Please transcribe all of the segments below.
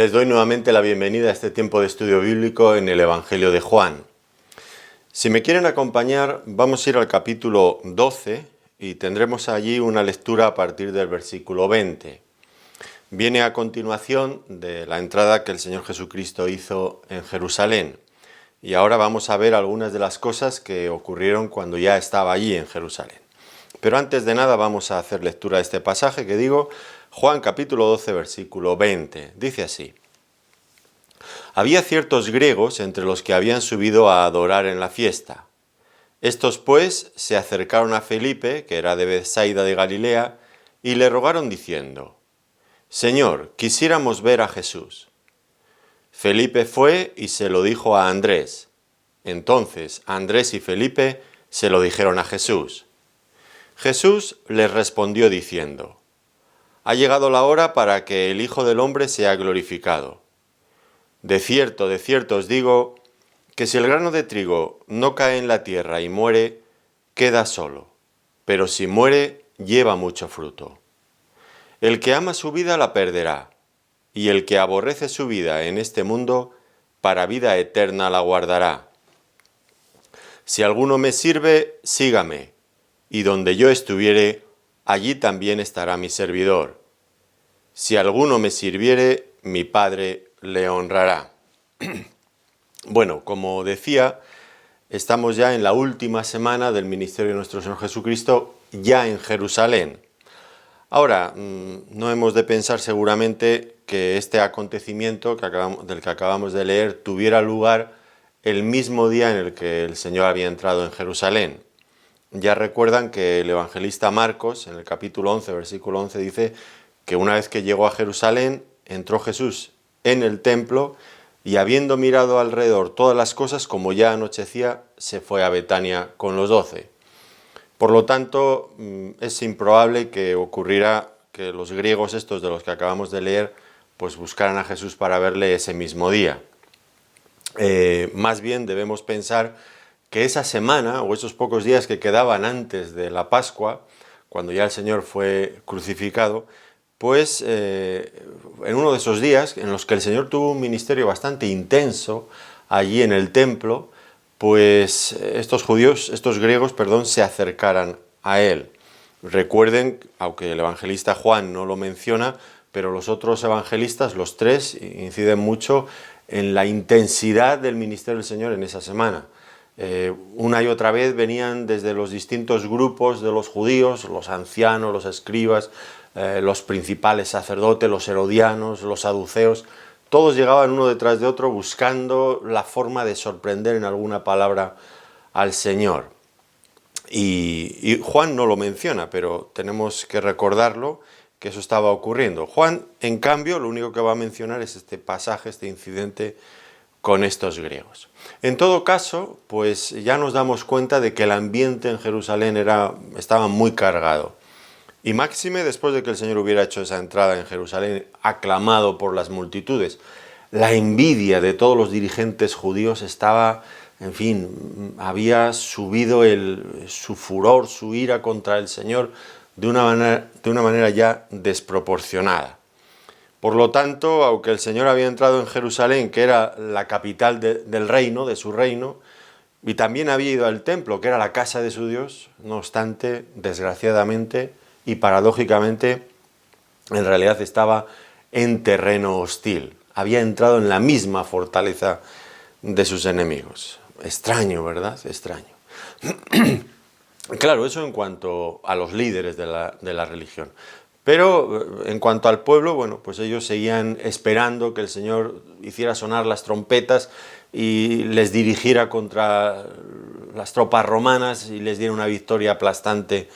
Les doy nuevamente la bienvenida a este tiempo de estudio bíblico en el Evangelio de Juan. Si me quieren acompañar, vamos a ir al capítulo 12 y tendremos allí una lectura a partir del versículo 20. Viene a continuación de la entrada que el Señor Jesucristo hizo en Jerusalén. Y ahora vamos a ver algunas de las cosas que ocurrieron cuando ya estaba allí en Jerusalén. Pero antes de nada vamos a hacer lectura de este pasaje que digo, Juan capítulo 12, versículo 20. Dice así: Había ciertos griegos entre los que habían subido a adorar en la fiesta. Estos pues se acercaron a Felipe, que era de Betsaida de Galilea, y le rogaron diciendo: Señor, quisiéramos ver a Jesús. Felipe fue y se lo dijo a Andrés. Entonces Andrés y Felipe se lo dijeron a Jesús. Jesús les respondió diciendo: Ha llegado la hora para que el Hijo del Hombre sea glorificado. De cierto os digo, que si el grano de trigo no cae en la tierra y muere, queda solo, pero si muere, lleva mucho fruto. El que ama su vida la perderá, y el que aborrece su vida en este mundo, para vida eterna la guardará. Si alguno me sirve, sígame, y donde yo estuviere, allí también estará mi servidor. Si alguno me sirviere, mi Padre le honrará. Bueno, como decía, estamos ya en la última semana del ministerio de nuestro Señor Jesucristo, ya en Jerusalén. Ahora, no hemos de pensar seguramente que este acontecimiento del que acabamos de leer tuviera lugar el mismo día en el que el Señor había entrado en Jerusalén. Ya recuerdan que el evangelista Marcos, en el capítulo 11, versículo 11, dice que una vez que llegó a Jerusalén, entró Jesús en el templo y habiendo mirado alrededor todas las cosas, como ya anochecía, se fue a Betania con los 12. Por lo tanto, es improbable que ocurriera que los griegos estos de los que acabamos de leer, pues buscaran a Jesús para verle ese mismo día. Más bien debemos pensar que esa semana o esos pocos días que quedaban antes de la Pascua, cuando ya el Señor fue crucificado, pues en uno de esos días en los que el Señor tuvo un ministerio bastante intenso allí en el templo, pues estos griegos, se acercaran a Él. Recuerden, aunque el evangelista Juan no lo menciona, pero los otros evangelistas, los tres, inciden mucho en la intensidad del ministerio del Señor en esa semana. Una y otra vez venían desde los distintos grupos de los judíos, los ancianos, los escribas, los principales sacerdotes, los herodianos, los saduceos, todos llegaban uno detrás de otro buscando la forma de sorprender en alguna palabra al Señor. Y Juan no lo menciona, pero tenemos que recordarlo, que eso estaba ocurriendo. Juan, en cambio, lo único que va a mencionar es este pasaje, este incidente con estos griegos. En todo caso, pues ya nos damos cuenta de que el ambiente en Jerusalén estaba muy cargado. Y máxime después de que el Señor hubiera hecho esa entrada en Jerusalén, aclamado por las multitudes, la envidia de todos los dirigentes judíos estaba, en fin, había subido su furor, su ira contra el Señor de una manera ya desproporcionada. Por lo tanto, aunque el Señor había entrado en Jerusalén, que era la capital del reino, de su reino, y también había ido al templo, que era la casa de su Dios, no obstante, desgraciadamente y paradójicamente, en realidad estaba en terreno hostil. Había entrado en la misma fortaleza de sus enemigos. Extraño, ¿verdad? Extraño. Claro, eso en cuanto a los líderes de la religión. Pero en cuanto al pueblo, bueno, pues ellos seguían esperando que el Señor hiciera sonar las trompetas y les dirigiera contra las tropas romanas y les diera una victoria aplastante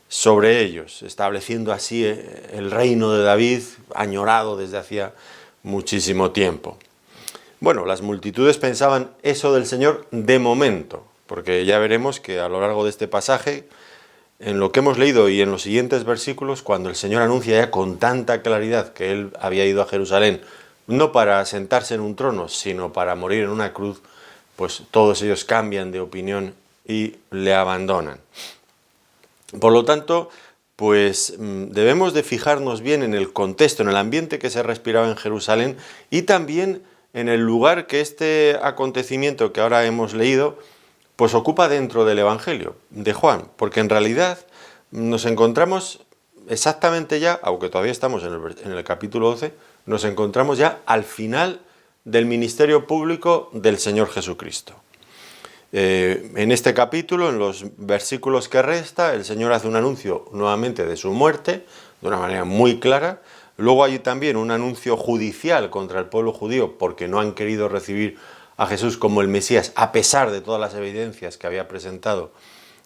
sobre ellos, estableciendo así el reino de David, añorado desde hacía muchísimo tiempo. Bueno, las multitudes pensaban eso del Señor de momento, porque ya veremos que a lo largo de este pasaje, en lo que hemos leído y en los siguientes versículos, cuando el Señor anuncia ya con tanta claridad que Él había ido a Jerusalén, no para sentarse en un trono, sino para morir en una cruz, pues todos ellos cambian de opinión y le abandonan. Por lo tanto, pues debemos de fijarnos bien en el contexto, en el ambiente que se respiraba en Jerusalén y también en el lugar que este acontecimiento que ahora hemos leído pues ocupa dentro del Evangelio de Juan, porque en realidad nos encontramos exactamente ya, aunque todavía estamos en el capítulo 12, nos encontramos ya al final del ministerio público del Señor Jesucristo. En este capítulo, en los versículos que resta, el Señor hace un anuncio nuevamente de su muerte, de una manera muy clara. Luego hay también un anuncio judicial contra el pueblo judío porque no han querido recibir a Jesús como el Mesías, a pesar de todas las evidencias que había presentado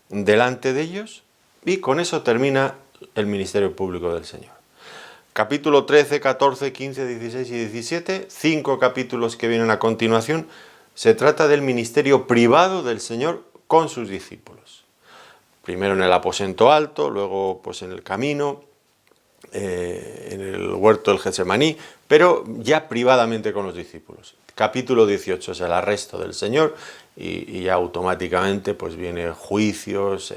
delante de ellos. Y con eso termina el ministerio público del Señor. Capítulo 13, 14, 15, 16 y 17, 5 capítulos que vienen a continuación, se trata del ministerio privado del Señor con sus discípulos. Primero en el aposento alto, luego pues en el camino, en el huerto del Getsemaní, pero ya privadamente con los discípulos. Capítulo 18 es el arresto del Señor y ya automáticamente pues viene juicios,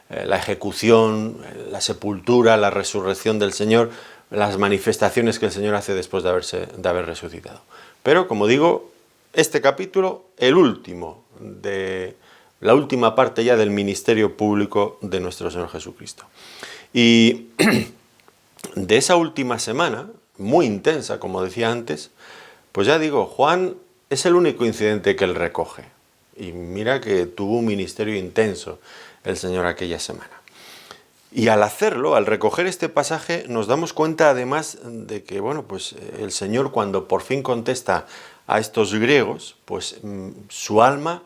la ejecución, la sepultura, la resurrección del Señor, las manifestaciones que el Señor hace después de haber resucitado. Pero, como digo, este capítulo, el último, la última parte ya del ministerio público de nuestro Señor Jesucristo. Y de esa última semana, muy intensa, como decía antes, pues ya digo, Juan es el único incidente que él recoge. Y mira que tuvo un ministerio intenso el Señor aquella semana. Y al hacerlo, al recoger este pasaje, nos damos cuenta además de que, bueno, pues el Señor cuando por fin contesta a estos griegos, pues su alma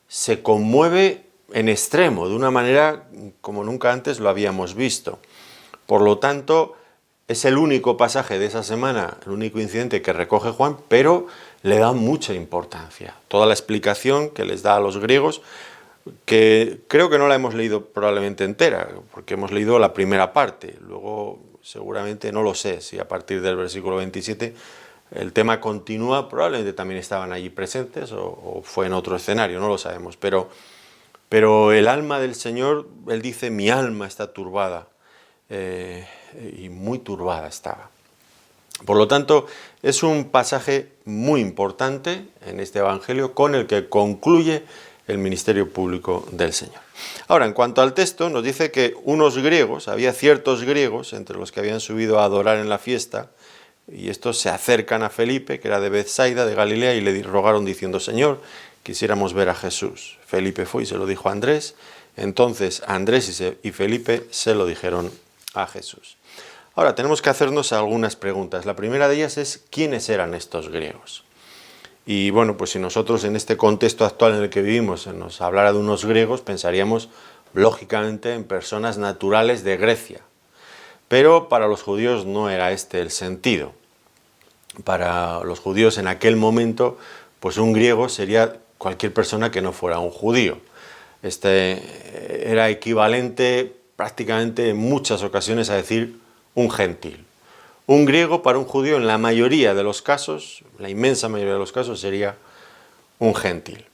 se conmueve en extremo, de una manera como nunca antes lo habíamos visto. Por lo tanto, es el único pasaje de esa semana, el único incidente que recoge Juan, pero le da mucha importancia. Toda la explicación que les da a los griegos, que creo que no la hemos leído probablemente entera, porque hemos leído la primera parte. Luego, seguramente, no lo sé, si a partir del versículo 27 el tema continúa, probablemente también estaban allí presentes o fue en otro escenario, no lo sabemos. Pero el alma del Señor, Él dice, mi alma está turbada, y muy turbada estaba. Por lo tanto, es un pasaje muy importante en este Evangelio con el que concluye el ministerio público del Señor. Ahora, en cuanto al texto, nos dice que unos griegos, había ciertos griegos entre los que habían subido a adorar en la fiesta, y estos se acercan a Felipe, que era de Bethsaida, de Galilea, y le rogaron diciendo, Señor, quisiéramos ver a Jesús. Felipe fue y se lo dijo a Andrés. Entonces Andrés y Felipe se lo dijeron a Jesús. Ahora, tenemos que hacernos algunas preguntas. La primera de ellas es, ¿quiénes eran estos griegos? Y bueno, pues si nosotros en este contexto actual en el que vivimos nos hablara de unos griegos, pensaríamos lógicamente en personas naturales de Grecia. Pero para los judíos no era este el sentido. Para los judíos en aquel momento, pues un griego sería cualquier persona que no fuera un judío. Este era equivalente prácticamente en muchas ocasiones a decir un gentil. Un griego para un judío en la mayoría de los casos, la inmensa mayoría de los casos, sería un gentil.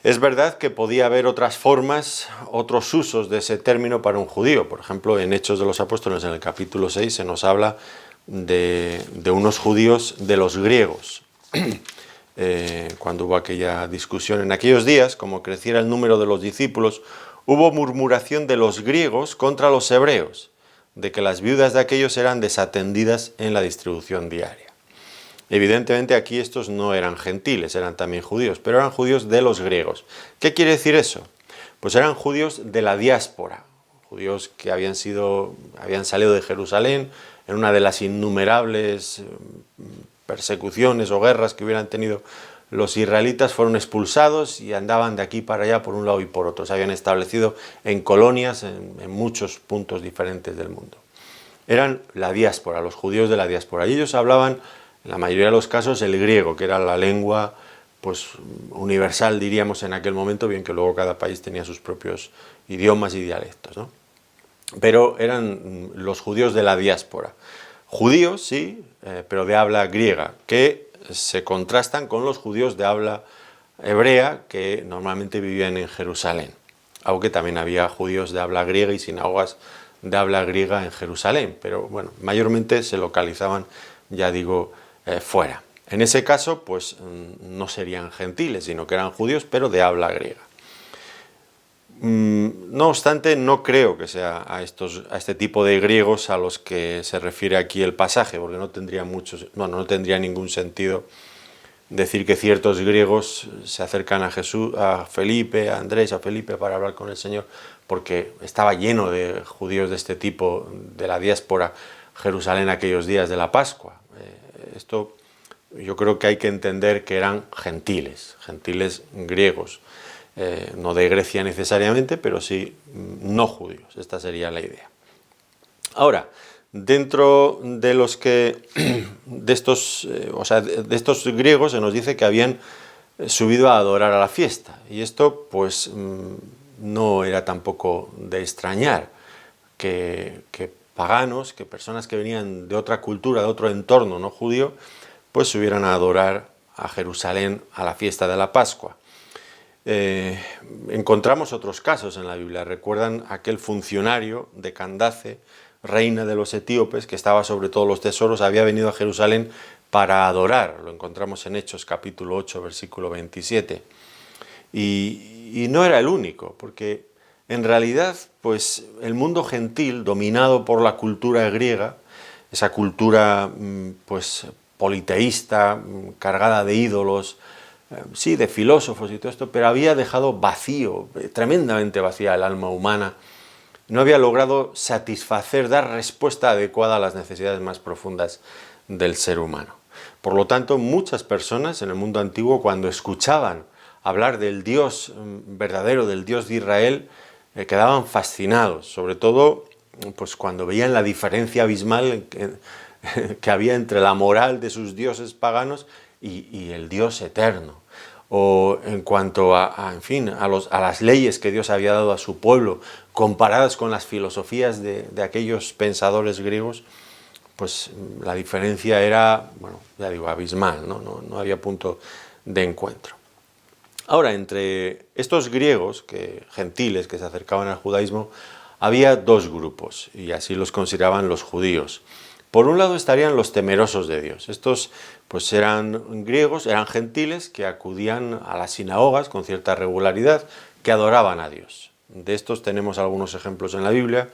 Es verdad que podía haber otras formas, otros usos de ese término para un judío. Por ejemplo, en Hechos de los Apóstoles, en el capítulo 6, se nos habla de unos judíos de los griegos. Cuando hubo aquella discusión en aquellos días, como creciera el número de los discípulos, hubo murmuración de los griegos contra los hebreos, de que las viudas de aquellos eran desatendidas en la distribución diaria. Evidentemente aquí estos no eran gentiles, eran también judíos, pero eran judíos de los griegos. ¿Qué quiere decir eso? Pues eran judíos de la diáspora, judíos que habían salido de Jerusalén en una de las innumerables persecuciones o guerras que hubieran tenido los israelitas, fueron expulsados y andaban de aquí para allá por un lado y por otro. Se habían establecido en colonias en muchos puntos diferentes del mundo. Eran la diáspora, los judíos de la diáspora. Y ellos hablaban, en la mayoría de los casos, el griego, que era la lengua pues, universal, diríamos, en aquel momento, bien que luego cada país tenía sus propios idiomas y dialectos, ¿no? Pero eran los judíos de la diáspora. Judíos, sí, pero de habla griega, que se contrastan con los judíos de habla hebrea que normalmente vivían en Jerusalén. aunque también había judíos de habla griega y sinagogas de habla griega en Jerusalén, pero bueno, mayormente se localizaban, ya digo, fuera. En ese caso, pues no serían gentiles, sino que eran judíos, pero de habla griega. No obstante, no creo que sea a este tipo de griegos a los que se refiere aquí el pasaje, porque no tendría ningún sentido decir que ciertos griegos se acercan a Jesús, a Felipe, a Andrés, a Felipe para hablar con el Señor, porque estaba lleno de judíos de este tipo, de la diáspora Jerusalén aquellos días de la Pascua. Esto yo creo que hay que entender que eran gentiles griegos, no de Grecia necesariamente, pero sí no judíos. Esta sería la idea. Ahora, dentro de los que de estos griegos se nos dice que habían subido a adorar a la fiesta, y esto pues no era tampoco de extrañar que paganos, que personas que venían de otra cultura, de otro entorno no judío, pues subieran a adorar a Jerusalén a la fiesta de la Pascua. Encontramos otros casos en la Biblia. ¿Recuerdan aquel funcionario de Candace, reina de los etíopes, que estaba sobre todos los tesoros? Había venido a Jerusalén para adorar. Lo encontramos en Hechos capítulo 8, versículo 27. Y no era el único, porque en realidad pues el mundo gentil, dominado por la cultura griega, esa cultura pues politeísta, cargada de ídolos, sí, de filósofos y todo esto, pero había dejado vacío, tremendamente vacía el alma humana. No había logrado satisfacer, dar respuesta adecuada a las necesidades más profundas del ser humano. Por lo tanto, muchas personas en el mundo antiguo, cuando escuchaban hablar del Dios verdadero, del Dios de Israel, quedaban fascinados, sobre todo pues cuando veían la diferencia abismal que había entre la moral de sus dioses paganos y el Dios eterno. O en cuanto a las leyes que Dios había dado a su pueblo, comparadas con las filosofías de aquellos pensadores griegos, pues la diferencia era, bueno, ya digo, abismal, no había punto de encuentro. Ahora, entre estos griegos, gentiles, que se acercaban al judaísmo, había dos grupos, y así los consideraban los judíos. Por un lado estarían los temerosos de Dios. Estos pues eran griegos, eran gentiles que acudían a las sinagogas con cierta regularidad, que adoraban a Dios. De estos tenemos algunos ejemplos en la Biblia.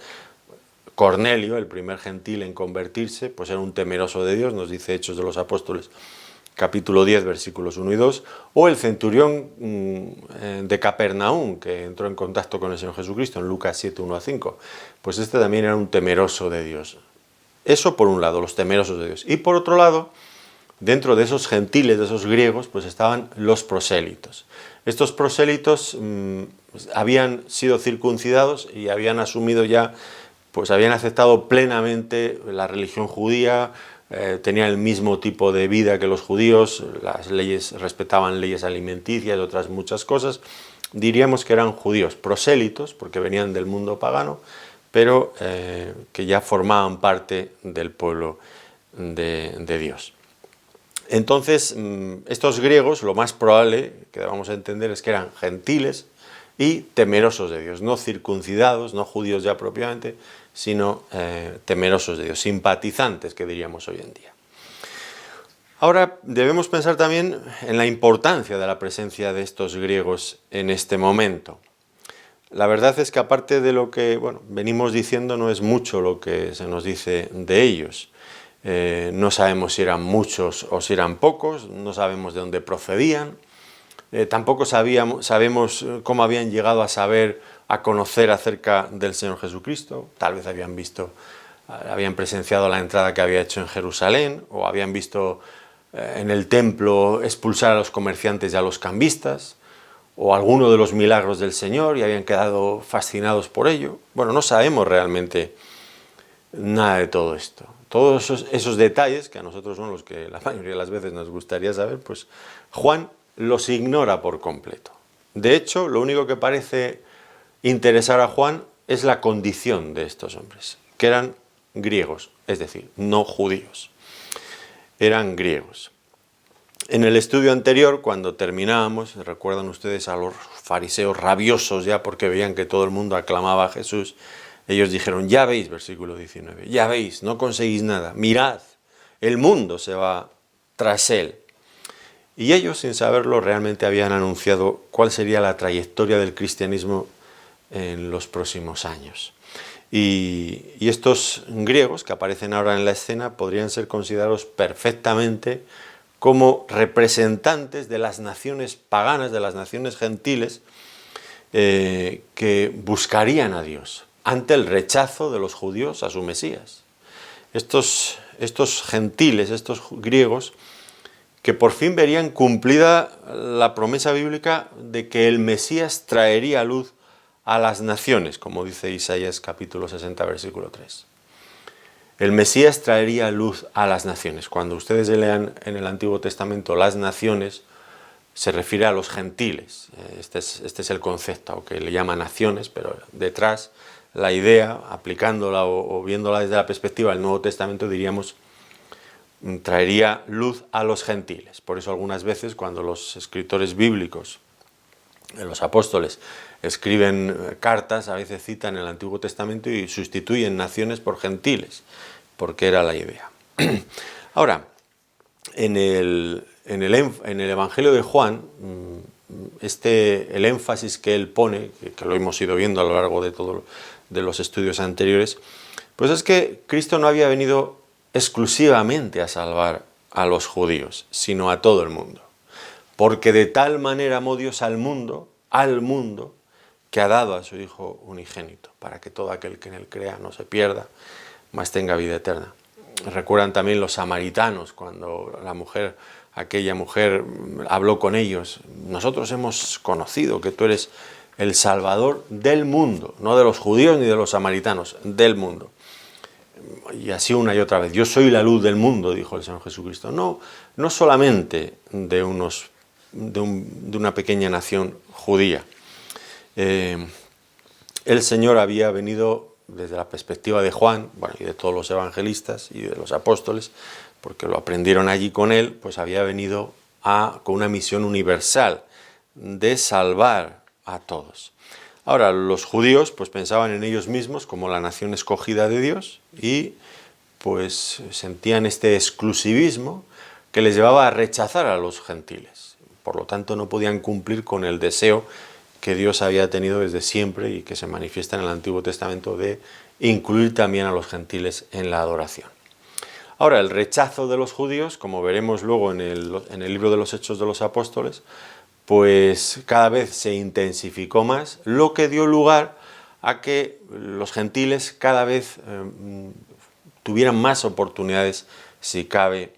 Cornelio, el primer gentil en convertirse, pues era un temeroso de Dios, nos dice Hechos de los Apóstoles, capítulo 10, versículos 1 y 2, o el centurión de Capernaum, que entró en contacto con el Señor Jesucristo en Lucas 7, 1 a 5, pues este también era un temeroso de Dios. Eso por un lado, los temerosos de Dios. Y por otro lado, dentro de esos gentiles, de esos griegos, pues estaban los prosélitos. Estos prosélitos habían sido circuncidados y habían asumido ya, pues habían aceptado plenamente la religión judía, tenían el mismo tipo de vida que los judíos, las leyes, respetaban leyes alimenticias y otras muchas cosas. Diríamos que eran judíos prosélitos, porque venían del mundo pagano, pero que ya formaban parte del pueblo de Dios. Entonces, estos griegos, lo más probable que vamos a entender es que eran gentiles y temerosos de Dios, no circuncidados, no judíos ya propiamente, sino temerosos de Dios, simpatizantes, que diríamos hoy en día. Ahora debemos pensar también en la importancia de la presencia de estos griegos en este momento. La verdad es que aparte de lo que venimos diciendo, no es mucho lo que se nos dice de ellos. No sabemos si eran muchos o si eran pocos, no sabemos de dónde procedían, tampoco sabemos cómo habían llegado a conocer acerca del Señor Jesucristo. Tal vez habían presenciado la entrada que había hecho en Jerusalén, o habían visto en el templo expulsar a los comerciantes y a los cambistas, o alguno de los milagros del Señor y habían quedado fascinados por ello. Bueno, no sabemos realmente nada de todo esto. Todos esos detalles, que a nosotros son los que la mayoría de las veces nos gustaría saber, pues Juan los ignora por completo. De hecho, lo único que parece interesar a Juan es la condición de estos hombres, que eran griegos, es decir, no judíos. Eran griegos. En el estudio anterior, cuando terminábamos, recuerdan ustedes a los fariseos rabiosos ya porque veían que todo el mundo aclamaba a Jesús, ellos dijeron, ya veis, versículo 19, ya veis, no conseguís nada, mirad, el mundo se va tras él. Y ellos, sin saberlo, realmente habían anunciado cuál sería la trayectoria del cristianismo en los próximos años. Y estos griegos que aparecen ahora en la escena podrían ser considerados perfectamente como representantes de las naciones paganas, de las naciones gentiles, que buscarían a Dios ante el rechazo de los judíos a su Mesías. Estos gentiles, estos griegos, que por fin verían cumplida la promesa bíblica de que el Mesías traería luz a las naciones, como dice Isaías capítulo 60, versículo 3. El Mesías traería luz a las naciones. Cuando ustedes lean en el Antiguo Testamento las naciones, se refiere a los gentiles. Este es el concepto, aunque le llama naciones, pero detrás la idea, aplicándola o viéndola desde la perspectiva del Nuevo Testamento, diríamos, traería luz a los gentiles. Por eso algunas veces cuando los escritores bíblicos, los apóstoles, escriben cartas, a veces citan el Antiguo Testamento y sustituyen naciones por gentiles, porque era la idea. Ahora, en el Evangelio de Juan, el énfasis que él pone, que lo hemos ido viendo a lo largo de los estudios anteriores, pues es que Cristo no había venido exclusivamente a salvar a los judíos, sino a todo el mundo. Porque de tal manera amó Dios al mundo, que ha dado a su Hijo unigénito, para que todo aquel que en él crea no se pierda, mas tenga vida eterna. Recuerdan también los samaritanos, cuando aquella mujer habló con ellos, nosotros hemos conocido que tú eres el Salvador del mundo, no de los judíos ni de los samaritanos, del mundo. Y así una y otra vez, yo soy la luz del mundo, dijo el Señor Jesucristo. No solamente de una pequeña nación judía. El Señor había venido desde la perspectiva de Juan, y de todos los evangelistas y de los apóstoles, porque lo aprendieron allí con él, pues había venido con una misión universal de salvar a todos. Ahora, los judíos pues pensaban en ellos mismos como la nación escogida de Dios y pues sentían este exclusivismo que les llevaba a rechazar a los gentiles. Por lo tanto, no podían cumplir con el deseo que Dios había tenido desde siempre y que se manifiesta en el Antiguo Testamento de incluir también a los gentiles en la adoración. Ahora, el rechazo de los judíos, como veremos luego en el libro de los Hechos de los Apóstoles, pues cada vez se intensificó más, lo que dio lugar a que los gentiles cada vez tuvieran más oportunidades, si cabe,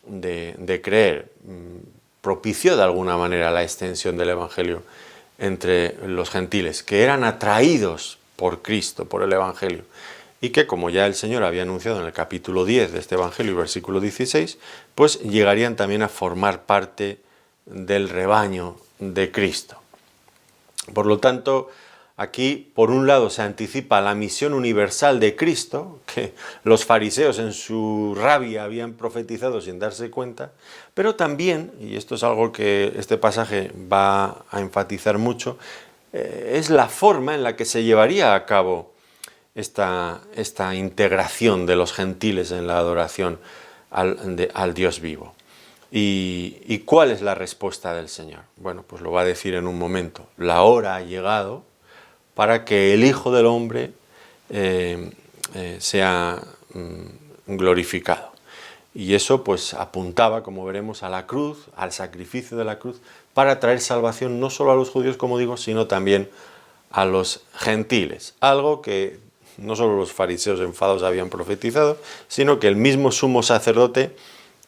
de creer. Propició de alguna manera la extensión del Evangelio entre los gentiles, que eran atraídos por Cristo, por el Evangelio, y que, como ya el Señor había anunciado en el capítulo 10 de este Evangelio, versículo 16, pues llegarían también a formar parte del rebaño de Cristo. Por lo tanto, aquí, por un lado, se anticipa la misión universal de Cristo, que los fariseos en su rabia habían profetizado sin darse cuenta, pero también, y esto es algo que este pasaje va a enfatizar mucho, es la forma en la que se llevaría a cabo esta integración de los gentiles en la adoración al Dios vivo. ¿Y cuál es la respuesta del Señor? Bueno, pues lo va a decir en un momento. La hora ha llegado para que el Hijo del Hombre sea glorificado. Y eso pues apuntaba, como veremos, a la cruz, al sacrificio de la cruz, para traer salvación no solo a los judíos, como digo, sino también a los gentiles. Algo que no solo los fariseos enfadados habían profetizado, sino que el mismo sumo sacerdote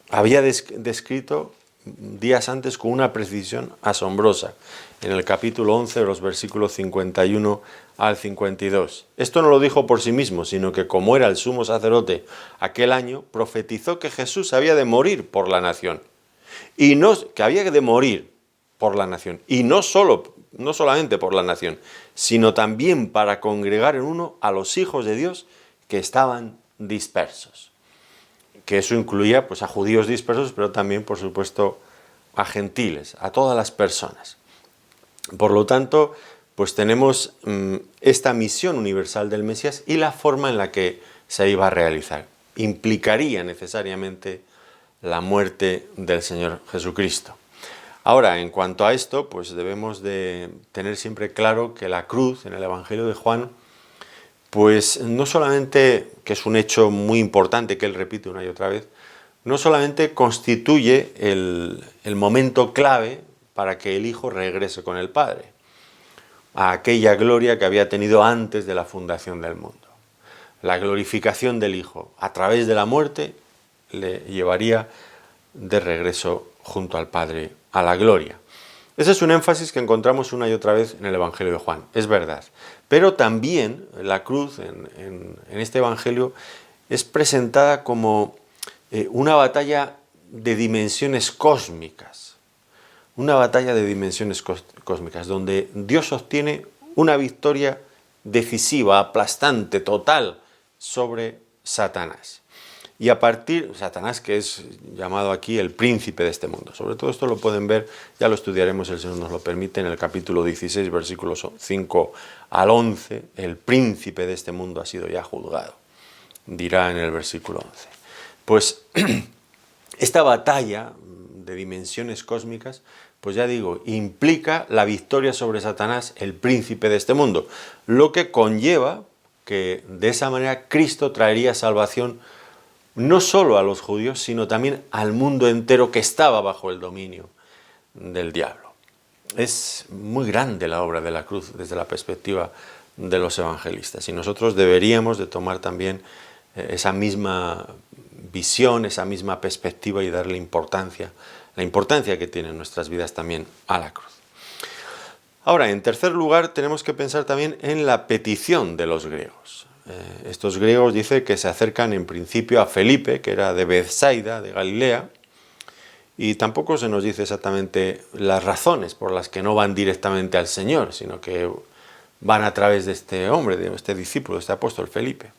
había descrito días antes con una precisión asombrosa, en el capítulo 11 de los versículos 51 al 52. Esto no lo dijo por sí mismo, sino que como era el sumo sacerdote aquel año, profetizó que Jesús había de morir por la nación, que había de morir por la nación, y no solamente por la nación, sino también para congregar en uno a los hijos de Dios que estaban dispersos. Que eso incluía pues a judíos dispersos, pero también, por supuesto, a gentiles, a todas las personas. Por lo tanto, pues tenemos esta misión universal del Mesías y la forma en la que se iba a realizar. Implicaría necesariamente la muerte del Señor Jesucristo. Ahora, en cuanto a esto, pues debemos de tener siempre claro que la cruz en el Evangelio de Juan, pues no solamente, que es un hecho muy importante que él repite una y otra vez, no solamente constituye el momento clave para que el Hijo regrese con el Padre, a aquella gloria que había tenido antes de la fundación del mundo. La glorificación del Hijo a través de la muerte le llevaría de regreso junto al Padre a la gloria. Ese es un énfasis que encontramos una y otra vez en el Evangelio de Juan, es verdad. Pero también la cruz en este Evangelio es presentada como una batalla de dimensiones cósmicas. Una batalla de dimensiones cósmicas, donde Dios obtiene una victoria decisiva, aplastante, total, sobre Satanás. Y a partir, Satanás, que es llamado aquí el príncipe de este mundo. Sobre todo esto lo pueden ver, ya lo estudiaremos, el Señor nos lo permite, en el capítulo 16, versículos 5 al 11, el príncipe de este mundo ha sido ya juzgado, dirá en el versículo 11. Pues esta batalla de dimensiones cósmicas, pues ya digo, implica la victoria sobre Satanás, el príncipe de este mundo, lo que conlleva que de esa manera Cristo traería salvación no solo a los judíos, sino también al mundo entero que estaba bajo el dominio del diablo. Es muy grande la obra de la cruz desde la perspectiva de los evangelistas y nosotros deberíamos de tomar también esa misma visión, esa misma perspectiva y darle importancia, la importancia que tiene en nuestras vidas también a la cruz. Ahora, en tercer lugar, tenemos que pensar también en la petición de los griegos. Estos griegos dice que se acercan en principio a Felipe, que era de Bethsaida, de Galilea, y tampoco se nos dice exactamente las razones por las que no van directamente al Señor, sino que van a través de este hombre, de este discípulo, de este apóstol Felipe.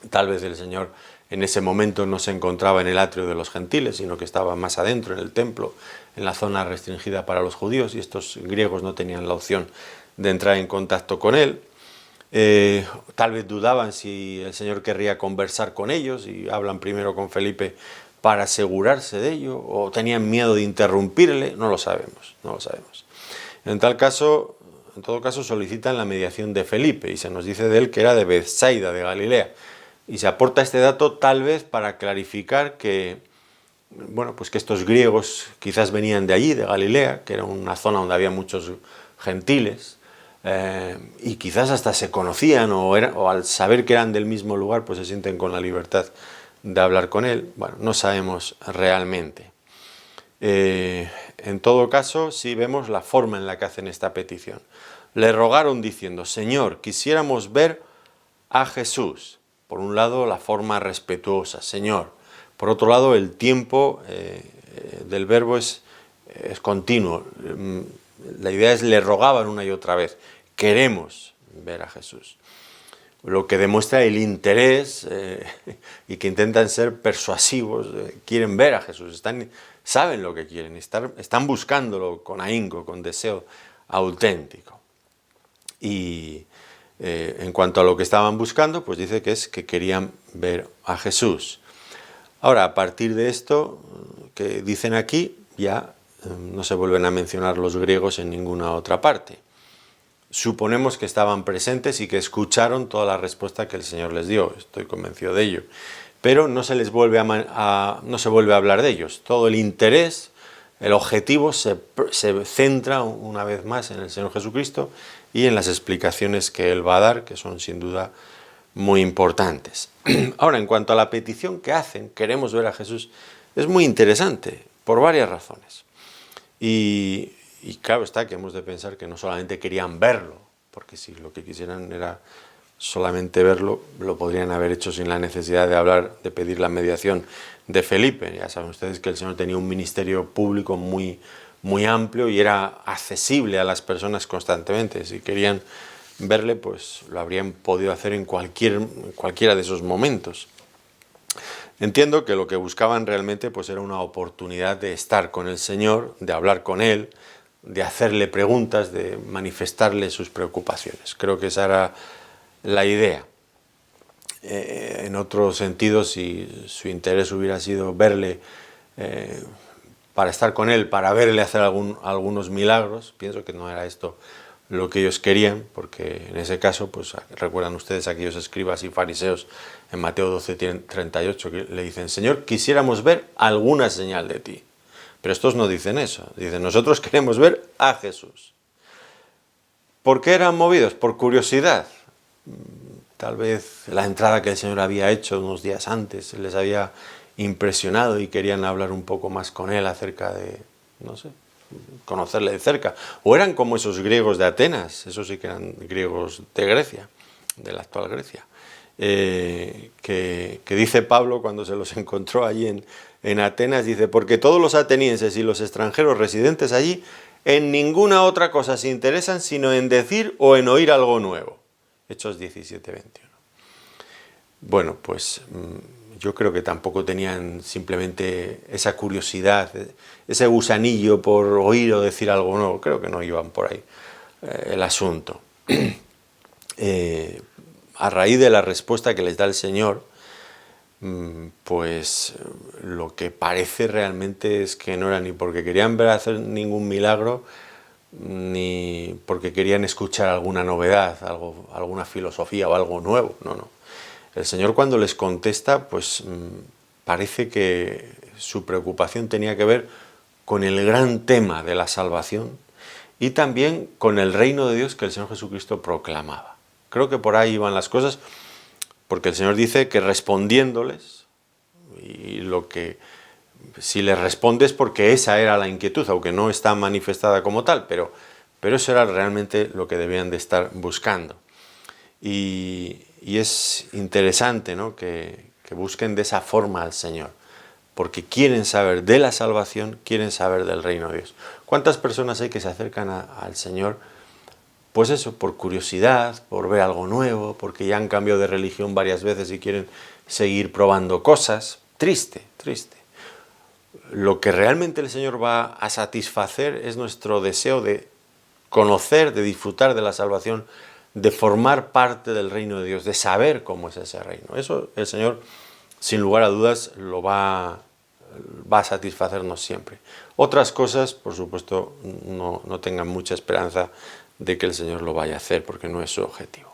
Tal vez el Señor en ese momento no se encontraba en el atrio de los gentiles, sino que estaba más adentro, en el templo, en la zona restringida para los judíos, y estos griegos no tenían la opción de entrar en contacto con él. Tal vez dudaban si el Señor querría conversar con ellos y hablan primero con Felipe para asegurarse de ello, o tenían miedo de interrumpirle, no lo sabemos. En todo caso solicitan la mediación de Felipe y se nos dice de él que era de Bethsaida, de Galilea, y se aporta este dato tal vez para clarificar que, bueno, pues que estos griegos quizás venían de allí, de Galilea, que era una zona donde había muchos gentiles, y quizás hasta se conocían o al saber que eran del mismo lugar pues se sienten con la libertad de hablar con él. Bueno, no sabemos realmente. En todo caso, sí vemos la forma en la que hacen esta petición. Le rogaron diciendo: Señor, quisiéramos ver a Jesús. Por un lado, la forma respetuosa, Señor. Por otro lado, el tiempo del verbo es continuo. La idea es, le rogaban una y otra vez, queremos ver a Jesús. Lo que demuestra el interés y que intentan ser persuasivos, quieren ver a Jesús, saben lo que quieren, están buscándolo con ahínco, con deseo auténtico. Y en cuanto a lo que estaban buscando, pues dice que es que querían ver a Jesús. Ahora, a partir de esto que dicen aquí, ya no se vuelven a mencionar los griegos en ninguna otra parte. Suponemos que estaban presentes y que escucharon toda la respuesta que el Señor les dio, estoy convencido de ello. Pero no se les vuelve no se vuelve a hablar de ellos. Todo el interés, el objetivo se centra una vez más en el Señor Jesucristo y en las explicaciones que Él va a dar, que son sin duda muy importantes. Ahora, en cuanto a la petición que hacen, queremos ver a Jesús, es muy interesante por varias razones. Y claro está que hemos de pensar que no solamente querían verlo, porque si lo que quisieran era solamente verlo, lo podrían haber hecho sin la necesidad de hablar, de pedir la mediación de Felipe. Ya saben ustedes que el Señor tenía un ministerio público muy amplio y era accesible a las personas constantemente. Si querían verle, pues lo habrían podido hacer en cualquiera de esos momentos. Entiendo que lo que buscaban realmente pues era una oportunidad de estar con el Señor, de hablar con Él, de hacerle preguntas, de manifestarle sus preocupaciones. Creo que esa era la idea. En otro sentido, si su interés hubiera sido verle para estar con Él, para verle hacer algunos milagros, pienso que no era esto lo que ellos querían, porque en ese caso, pues recuerdan ustedes a aquellos escribas y fariseos en Mateo 12:38 que le dicen: Señor, quisiéramos ver alguna señal de ti. Pero estos no dicen eso, dicen: nosotros queremos ver a Jesús. ¿Por qué eran movidos? Por curiosidad. Tal vez la entrada que el Señor había hecho unos días antes les había impresionado y querían hablar un poco más con Él acerca de, no sé, conocerle de cerca. O eran como esos griegos de Atenas, esos sí que eran griegos de Grecia, de la actual Grecia, que dice Pablo cuando se los encontró allí en Atenas, dice: porque todos los atenienses y los extranjeros residentes allí en ninguna otra cosa se interesan sino en decir o en oír algo nuevo. Hechos 17:21. Bueno, pues yo creo que tampoco tenían simplemente esa curiosidad, ese gusanillo por oír o decir algo nuevo. Creo que no iban por ahí el asunto. A raíz de la respuesta que les da el Señor, pues lo que parece realmente es que no era ni porque querían ver hacer ningún milagro, ni porque querían escuchar alguna novedad, alguna filosofía o algo nuevo. No. El Señor, cuando les contesta, pues parece que su preocupación tenía que ver con el gran tema de la salvación y también con el reino de Dios que el Señor Jesucristo proclamaba. Creo que por ahí iban las cosas, porque el Señor dice que respondiéndoles, y lo que si les respondes porque esa era la inquietud, aunque no está manifestada como tal, pero eso era realmente lo que debían de estar buscando. Y es interesante, ¿no?, que busquen de esa forma al Señor, porque quieren saber de la salvación, quieren saber del reino de Dios. ¿Cuántas personas hay que se acercan al Señor? Pues eso, por curiosidad, por ver algo nuevo, porque ya han cambiado de religión varias veces y quieren seguir probando cosas. Triste. Lo que realmente el Señor va a satisfacer es nuestro deseo de conocer, de disfrutar de la salvación, de formar parte del reino de Dios, de saber cómo es ese reino. Eso el Señor, sin lugar a dudas, lo va a satisfacernos siempre. Otras cosas, por supuesto, no tengan mucha esperanza de que el Señor lo vaya a hacer, porque no es su objetivo.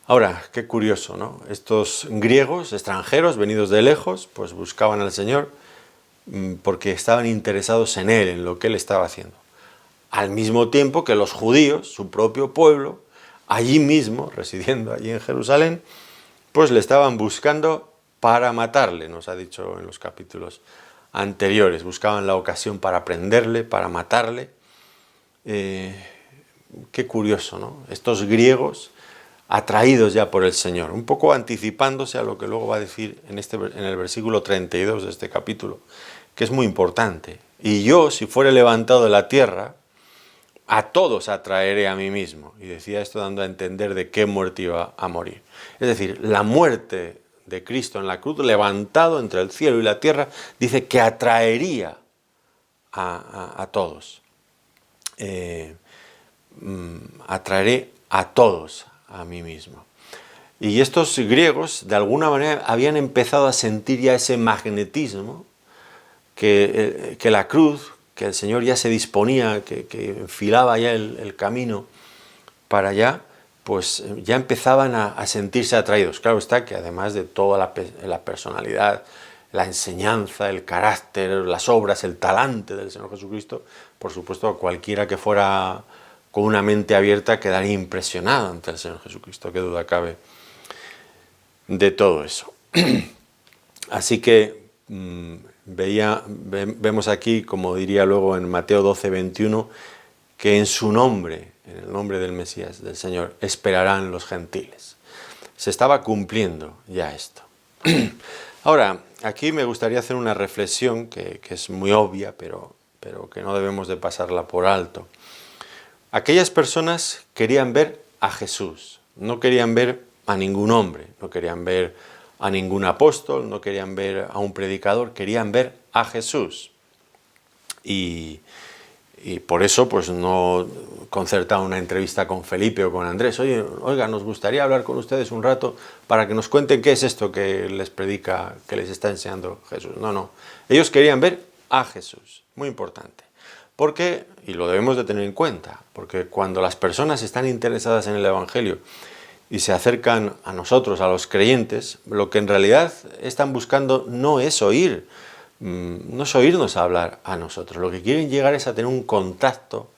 Ahora, qué curioso, ¿no? Estos griegos, extranjeros, venidos de lejos, pues buscaban al Señor porque estaban interesados en Él, en lo que Él estaba haciendo. Al mismo tiempo que los judíos, su propio pueblo, allí mismo, residiendo allí en Jerusalén, pues le estaban buscando para matarle, nos ha dicho en los capítulos anteriores. Buscaban la ocasión para prenderle, para matarle. Qué curioso, ¿no? Estos griegos atraídos ya por el Señor, un poco anticipándose a lo que luego va a decir en el versículo 32 de este capítulo, que es muy importante. Y yo, si fuere levantado de la tierra, a todos atraeré a mí mismo. Y decía esto dando a entender de qué muerte iba a morir. Es decir, la muerte de Cristo en la cruz, levantado entre el cielo y la tierra, dice que atraería a todos. Atraeré a todos a mí mismo. Y estos griegos, de alguna manera, habían empezado a sentir ya ese magnetismo que la cruz, que el Señor ya se disponía, que enfilaba ya el camino para allá, pues ya empezaban a sentirse atraídos. Claro está que además de toda la personalidad, la enseñanza, el carácter, las obras, el talante del Señor Jesucristo, por supuesto cualquiera que fuera con una mente abierta quedaría impresionado ante el Señor Jesucristo, qué duda cabe de todo eso. Así que vemos aquí, como diría luego en Mateo 12:21, que en su nombre, en el nombre del Mesías, del Señor, esperarán los gentiles. Se estaba cumpliendo ya esto. Ahora, aquí me gustaría hacer una reflexión que es muy obvia, pero que no debemos de pasarla por alto. Aquellas personas querían ver a Jesús, no querían ver a ningún hombre, no querían ver a ningún apóstol, no querían ver a un predicador, querían ver a Jesús. Y por eso pues no concertaron una entrevista con Felipe o con Andrés. Oiga, nos gustaría hablar con ustedes un rato para que nos cuenten qué es esto que les predica, que les está enseñando Jesús. No. Ellos querían ver a Jesús. Muy importante. Porque, y lo debemos de tener en cuenta, porque cuando las personas están interesadas en el Evangelio y se acercan a nosotros, a los creyentes, lo que en realidad están buscando no es oírnos hablar a nosotros. Lo que quieren llegar es a tener un contacto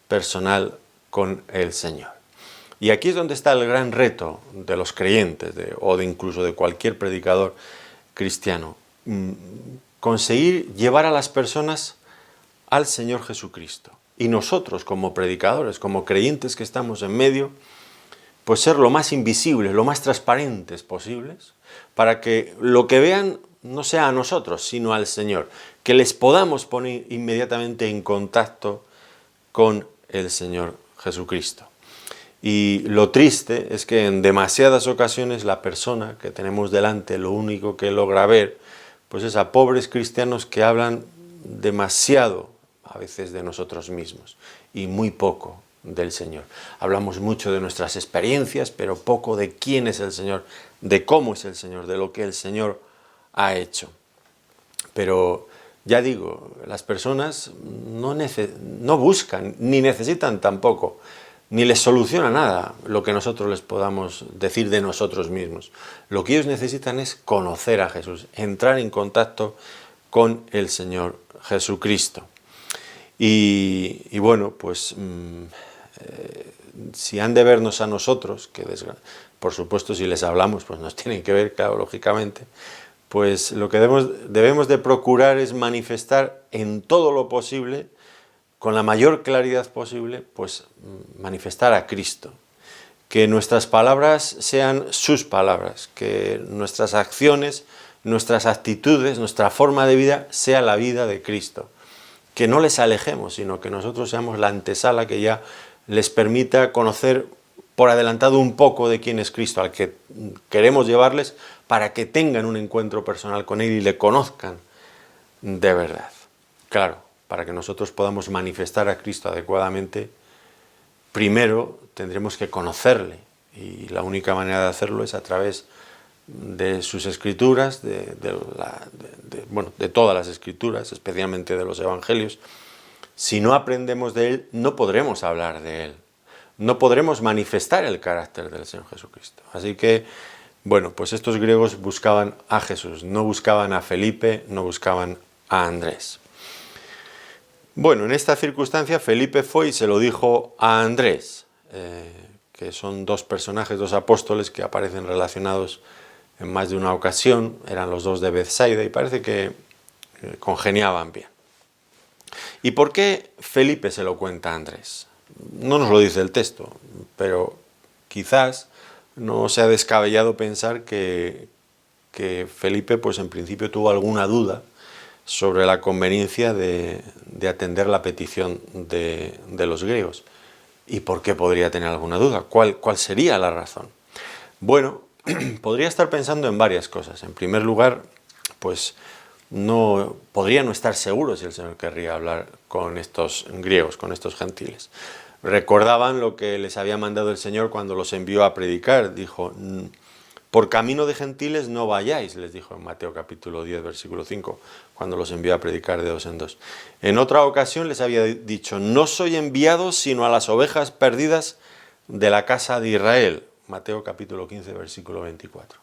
personal con el Señor. Y aquí es donde está el gran reto de los creyentes incluso de cualquier predicador cristiano. Conseguir llevar a las personas al Señor Jesucristo. Y nosotros como predicadores, como creyentes que estamos en medio, pues ser lo más invisibles, lo más transparentes posibles, para que lo que vean no sea a nosotros, sino al Señor. Que les podamos poner inmediatamente en contacto con el Señor Jesucristo. Y lo triste es que en demasiadas ocasiones la persona que tenemos delante lo único que logra ver, pues es a pobres cristianos que hablan demasiado a veces de nosotros mismos y muy poco del Señor. Hablamos mucho de nuestras experiencias, pero poco de quién es el Señor, de cómo es el Señor, de lo que el Señor ha hecho. Pero ya digo, las personas no buscan, ni necesitan tampoco, ni les soluciona nada lo que nosotros les podamos decir de nosotros mismos. Lo que ellos necesitan es conocer a Jesús, entrar en contacto con el Señor Jesucristo. Y bueno, pues si han de vernos a nosotros, que por supuesto si les hablamos, pues nos tienen que ver, claro, lógicamente, pues lo que debemos de procurar es manifestar en todo lo posible, con la mayor claridad posible, pues manifestar a Cristo. Que nuestras palabras sean sus palabras, que nuestras acciones, nuestras actitudes, nuestra forma de vida sea la vida de Cristo. Que no les alejemos, sino que nosotros seamos la antesala que ya les permita conocer por adelantado un poco de quién es Cristo, al que queremos llevarles para que tengan un encuentro personal con Él y le conozcan de verdad. Claro, para que nosotros podamos manifestar a Cristo adecuadamente, primero tendremos que conocerle, y la única manera de hacerlo es a través de sus escrituras, de todas las escrituras, especialmente de los evangelios. Si no aprendemos de Él, no podremos hablar de Él, no podremos manifestar el carácter del Señor Jesucristo. Así que, bueno, pues estos griegos buscaban a Jesús, no buscaban a Felipe, no buscaban a Andrés. Bueno, en esta circunstancia Felipe fue y se lo dijo a Andrés, que son dos personajes, dos apóstoles que aparecen relacionados en más de una ocasión, eran los dos de Bethsaida y parece que congeniaban bien. ¿Y por qué Felipe se lo cuenta a Andrés? No nos lo dice el texto, pero quizás no sea descabellado pensar que Felipe, pues en principio tuvo alguna duda sobre la conveniencia de atender la petición de los griegos. ¿Y por qué podría tener alguna duda? ¿Cuál sería la razón? Bueno, podría estar pensando en varias cosas. En primer lugar, pues podría no estar seguro si el Señor querría hablar con estos griegos, con estos gentiles. Recordaban lo que les había mandado el Señor cuando los envió a predicar. Dijo, por camino de gentiles no vayáis, les dijo en Mateo capítulo 10, versículo 5, cuando los envió a predicar de dos en dos. En otra ocasión les había dicho, no soy enviado sino a las ovejas perdidas de la casa de Israel. Mateo capítulo 15, versículo 24.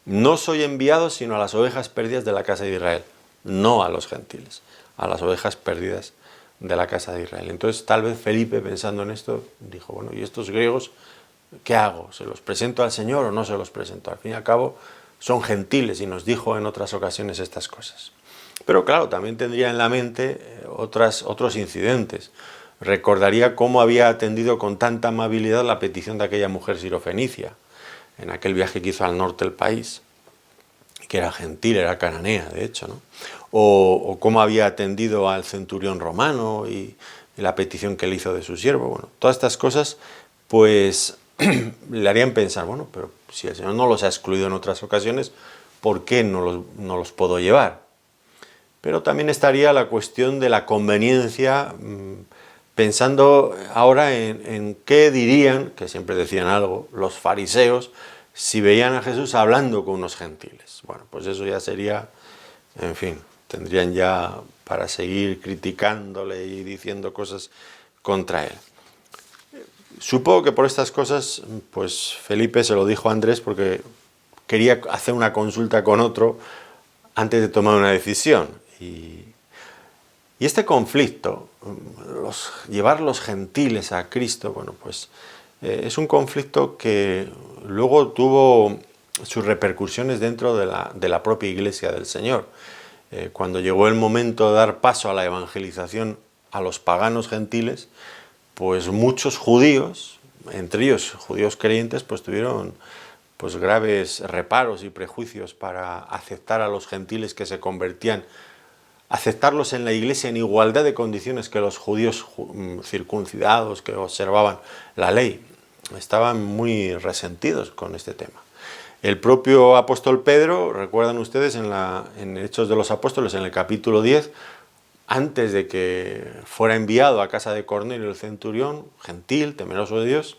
No soy enviado sino a las ovejas perdidas de la casa de Israel, no a los gentiles, a las ovejas perdidas de la casa de Israel. Entonces tal vez Felipe, pensando en esto, dijo, bueno, ¿y estos griegos qué hago? ¿Se los presento al Señor o no se los presento? Al fin y al cabo son gentiles y nos dijo en otras ocasiones estas cosas. Pero claro, también tendría en la mente otros incidentes. Recordaría cómo había atendido con tanta amabilidad la petición de aquella mujer sirofenicia en aquel viaje que hizo al norte del país, que era gentil, era cananea, de hecho, ¿no? O cómo había atendido al centurión romano y la petición que le hizo de su siervo. Bueno, todas estas cosas, pues le harían pensar, bueno, pero si el Señor no los ha excluido en otras ocasiones, ¿por qué no los puedo llevar? Pero también estaría la cuestión de la conveniencia, pensando ahora en qué dirían, que siempre decían algo, los fariseos, si veían a Jesús hablando con unos gentiles. Bueno, pues eso ya sería, en fin, tendrían ya para seguir criticándole y diciendo cosas contra él. Supongo que por estas cosas, pues Felipe se lo dijo a Andrés porque quería hacer una consulta con otro antes de tomar una decisión. Y este conflicto, llevar los gentiles a Cristo, bueno, pues es un conflicto que luego tuvo sus repercusiones dentro de la propia Iglesia del Señor. Cuando llegó el momento de dar paso a la evangelización a los paganos gentiles, pues muchos judíos, entre ellos judíos creyentes, pues tuvieron pues graves reparos y prejuicios para aceptar a los gentiles que se convertían, aceptarlos en la iglesia en igualdad de condiciones que los judíos circuncidados que observaban la ley. Estaban muy resentidos con este tema. El propio apóstol Pedro, recuerdan ustedes en Hechos de los Apóstoles, en el capítulo 10, antes de que fuera enviado a casa de Cornelio el centurión, gentil, temeroso de Dios,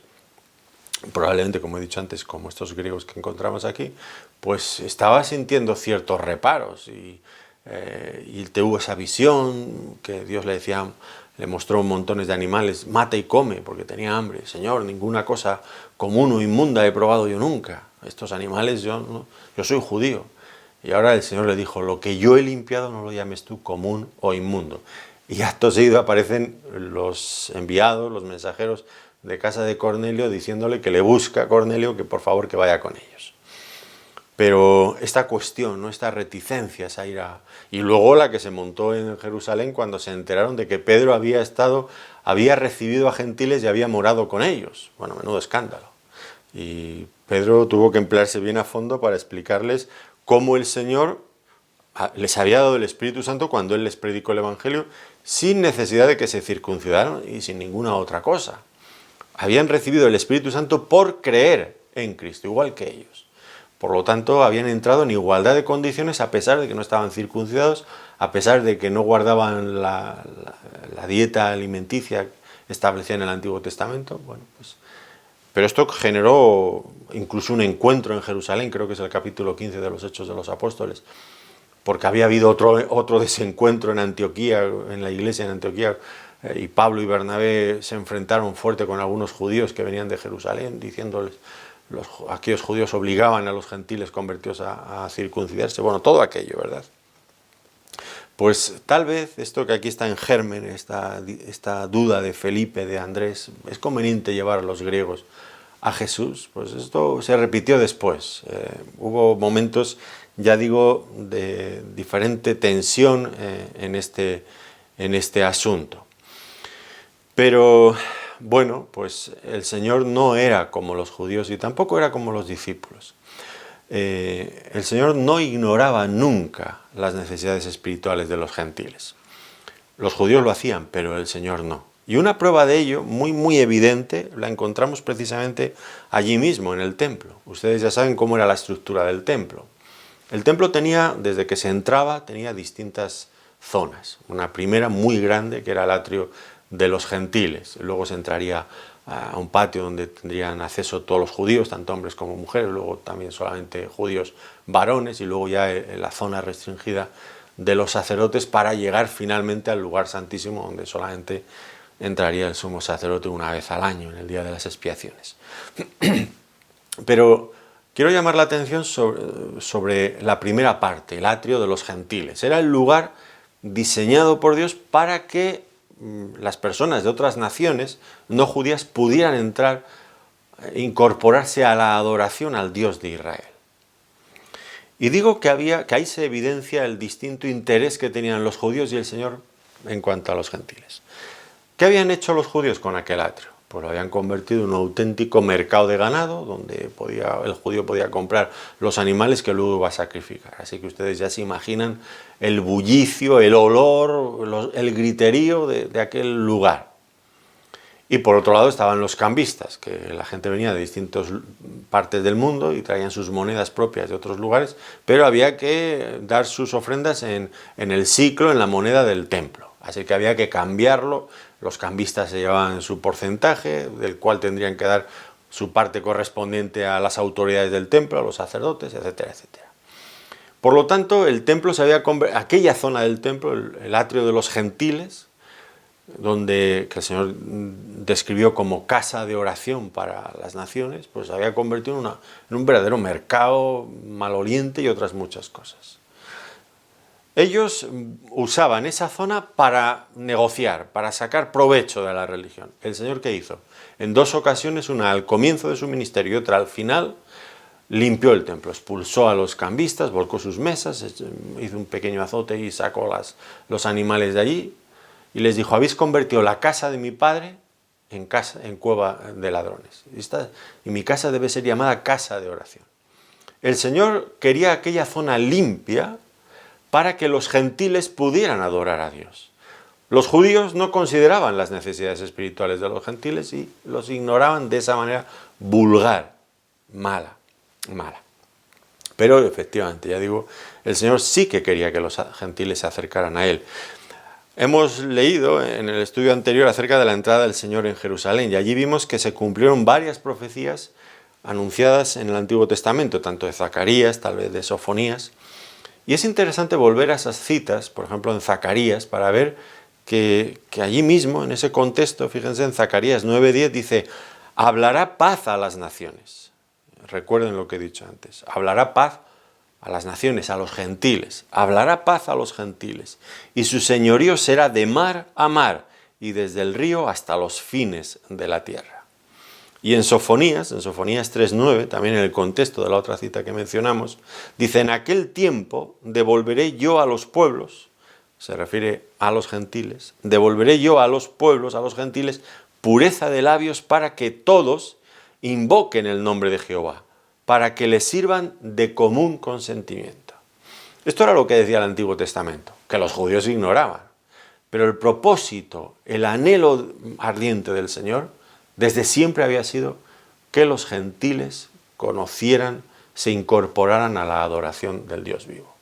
probablemente, como he dicho antes, como estos griegos que encontramos aquí, pues estaba sintiendo ciertos reparos y tuvo esa visión que Dios le decía, le mostró montones de animales, mata y come, porque tenía hambre. Señor, ninguna cosa común o inmunda he probado yo nunca. Estos animales, yo soy judío. Y ahora el Señor le dijo, lo que yo he limpiado no lo llames tú común o inmundo. Y acto seguido aparecen los enviados, los mensajeros de casa de Cornelio, diciéndole que le busca a Cornelio, que por favor que vaya con ellos. Pero esta cuestión, ¿no? Esta reticencia a ir a... Y luego la que se montó en Jerusalén cuando se enteraron de que Pedro había recibido a gentiles y había morado con ellos. Bueno, menudo escándalo. Y Pedro tuvo que emplearse bien a fondo para explicarles cómo el Señor les había dado el Espíritu Santo cuando Él les predicó el Evangelio sin necesidad de que se circuncidaran y sin ninguna otra cosa. Habían recibido el Espíritu Santo por creer en Cristo, igual que ellos. Por lo tanto, habían entrado en igualdad de condiciones a pesar de que no estaban circuncidados, a pesar de que no guardaban la dieta alimenticia establecida en el Antiguo Testamento. Bueno, pues, pero esto generó incluso un encuentro en Jerusalén, creo que es el capítulo 15 de los Hechos de los Apóstoles, porque había habido otro desencuentro en Antioquía, en la iglesia en Antioquía, y Pablo y Bernabé se enfrentaron fuerte con algunos judíos que venían de Jerusalén, diciéndoles, aquellos judíos obligaban a los gentiles convertidos a circuncidarse, bueno, todo aquello, ¿verdad? Pues tal vez esto que aquí está en germen, esta duda de Felipe, de Andrés, es conveniente llevar a los griegos a Jesús, pues esto se repitió después. Hubo momentos, ya digo, de diferente tensión en este asunto. Pero bueno, pues el Señor no era como los judíos y tampoco era como los discípulos. El Señor no ignoraba nunca las necesidades espirituales de los gentiles. Los judíos lo hacían, pero el Señor no. Y una prueba de ello, muy muy evidente, la encontramos precisamente allí mismo, en el templo. Ustedes ya saben cómo era la estructura del templo. El templo tenía, desde que se entraba, tenía distintas zonas. Una primera muy grande, que era el atrio de los gentiles. Luego se entraría a un patio donde tendrían acceso todos los judíos, tanto hombres como mujeres, luego también solamente judíos varones, y luego ya la zona restringida de los sacerdotes para llegar finalmente al lugar santísimo, donde solamente entraría el sumo sacerdote una vez al año, en el día de las expiaciones. Pero quiero llamar la atención sobre la primera parte, el atrio de los gentiles. Era el lugar diseñado por Dios para que las personas de otras naciones no judías pudieran entrar, incorporarse a la adoración al Dios de Israel. Y digo que ahí se evidencia el distinto interés que tenían los judíos y el Señor en cuanto a los gentiles. ¿Qué habían hecho los judíos con aquel atrio? Pues lo habían convertido en un auténtico mercado de ganado, donde el judío podía comprar los animales que luego iba a sacrificar. Así que ustedes ya se imaginan el bullicio, el olor, el griterío de aquel lugar. Y por otro lado estaban los cambistas, que la gente venía de distintas partes del mundo y traían sus monedas propias de otros lugares, pero había que dar sus ofrendas en el siclo, en la moneda del templo. Así que había que cambiarlo, los cambistas se llevaban su porcentaje, del cual tendrían que dar su parte correspondiente a las autoridades del templo, a los sacerdotes, etcétera, etcétera. Por lo tanto, el templo se había convertido, aquella zona del templo, el atrio de los gentiles, que el Señor describió como casa de oración para las naciones, pues se había convertido en un verdadero mercado maloliente y otras muchas cosas. Ellos usaban esa zona para negociar, para sacar provecho de la religión. ¿El Señor qué hizo? En 2 ocasiones, una al comienzo de su ministerio y otra al final, limpió el templo, expulsó a los cambistas, volcó sus mesas, hizo un pequeño azote y sacó los animales de allí, y les dijo: habéis convertido la casa de mi padre en cueva de ladrones. Y mi casa debe ser llamada casa de oración. El Señor quería aquella zona limpia para que los gentiles pudieran adorar a Dios. Los judíos no consideraban las necesidades espirituales de los gentiles y los ignoraban de esa manera vulgar, mala. Pero efectivamente, ya digo, el Señor sí que quería que los gentiles se acercaran a Él. Hemos leído en el estudio anterior acerca de la entrada del Señor en Jerusalén y allí vimos que se cumplieron varias profecías anunciadas en el Antiguo Testamento, tanto de Zacarías, tal vez de Sofonías. Y es interesante volver a esas citas, por ejemplo en Zacarías, para ver que allí mismo, en ese contexto, fíjense en Zacarías 9:10, dice: hablará paz a las naciones. Recuerden lo que he dicho antes, hablará paz a las naciones, a los gentiles, hablará paz a los gentiles, y su señorío será de mar a mar, y desde el río hasta los fines de la tierra. Y en Sofonías 3:9, también en el contexto de la otra cita que mencionamos, dice: en aquel tiempo devolveré yo a los pueblos, se refiere a los gentiles, devolveré yo a los pueblos, a los gentiles, pureza de labios para que todos invoquen el nombre de Jehová, para que les sirvan de común consentimiento. Esto era lo que decía el Antiguo Testamento, que los judíos ignoraban. Pero el propósito, el anhelo ardiente del Señor, desde siempre había sido que los gentiles conocieran, se incorporaran a la adoración del Dios vivo.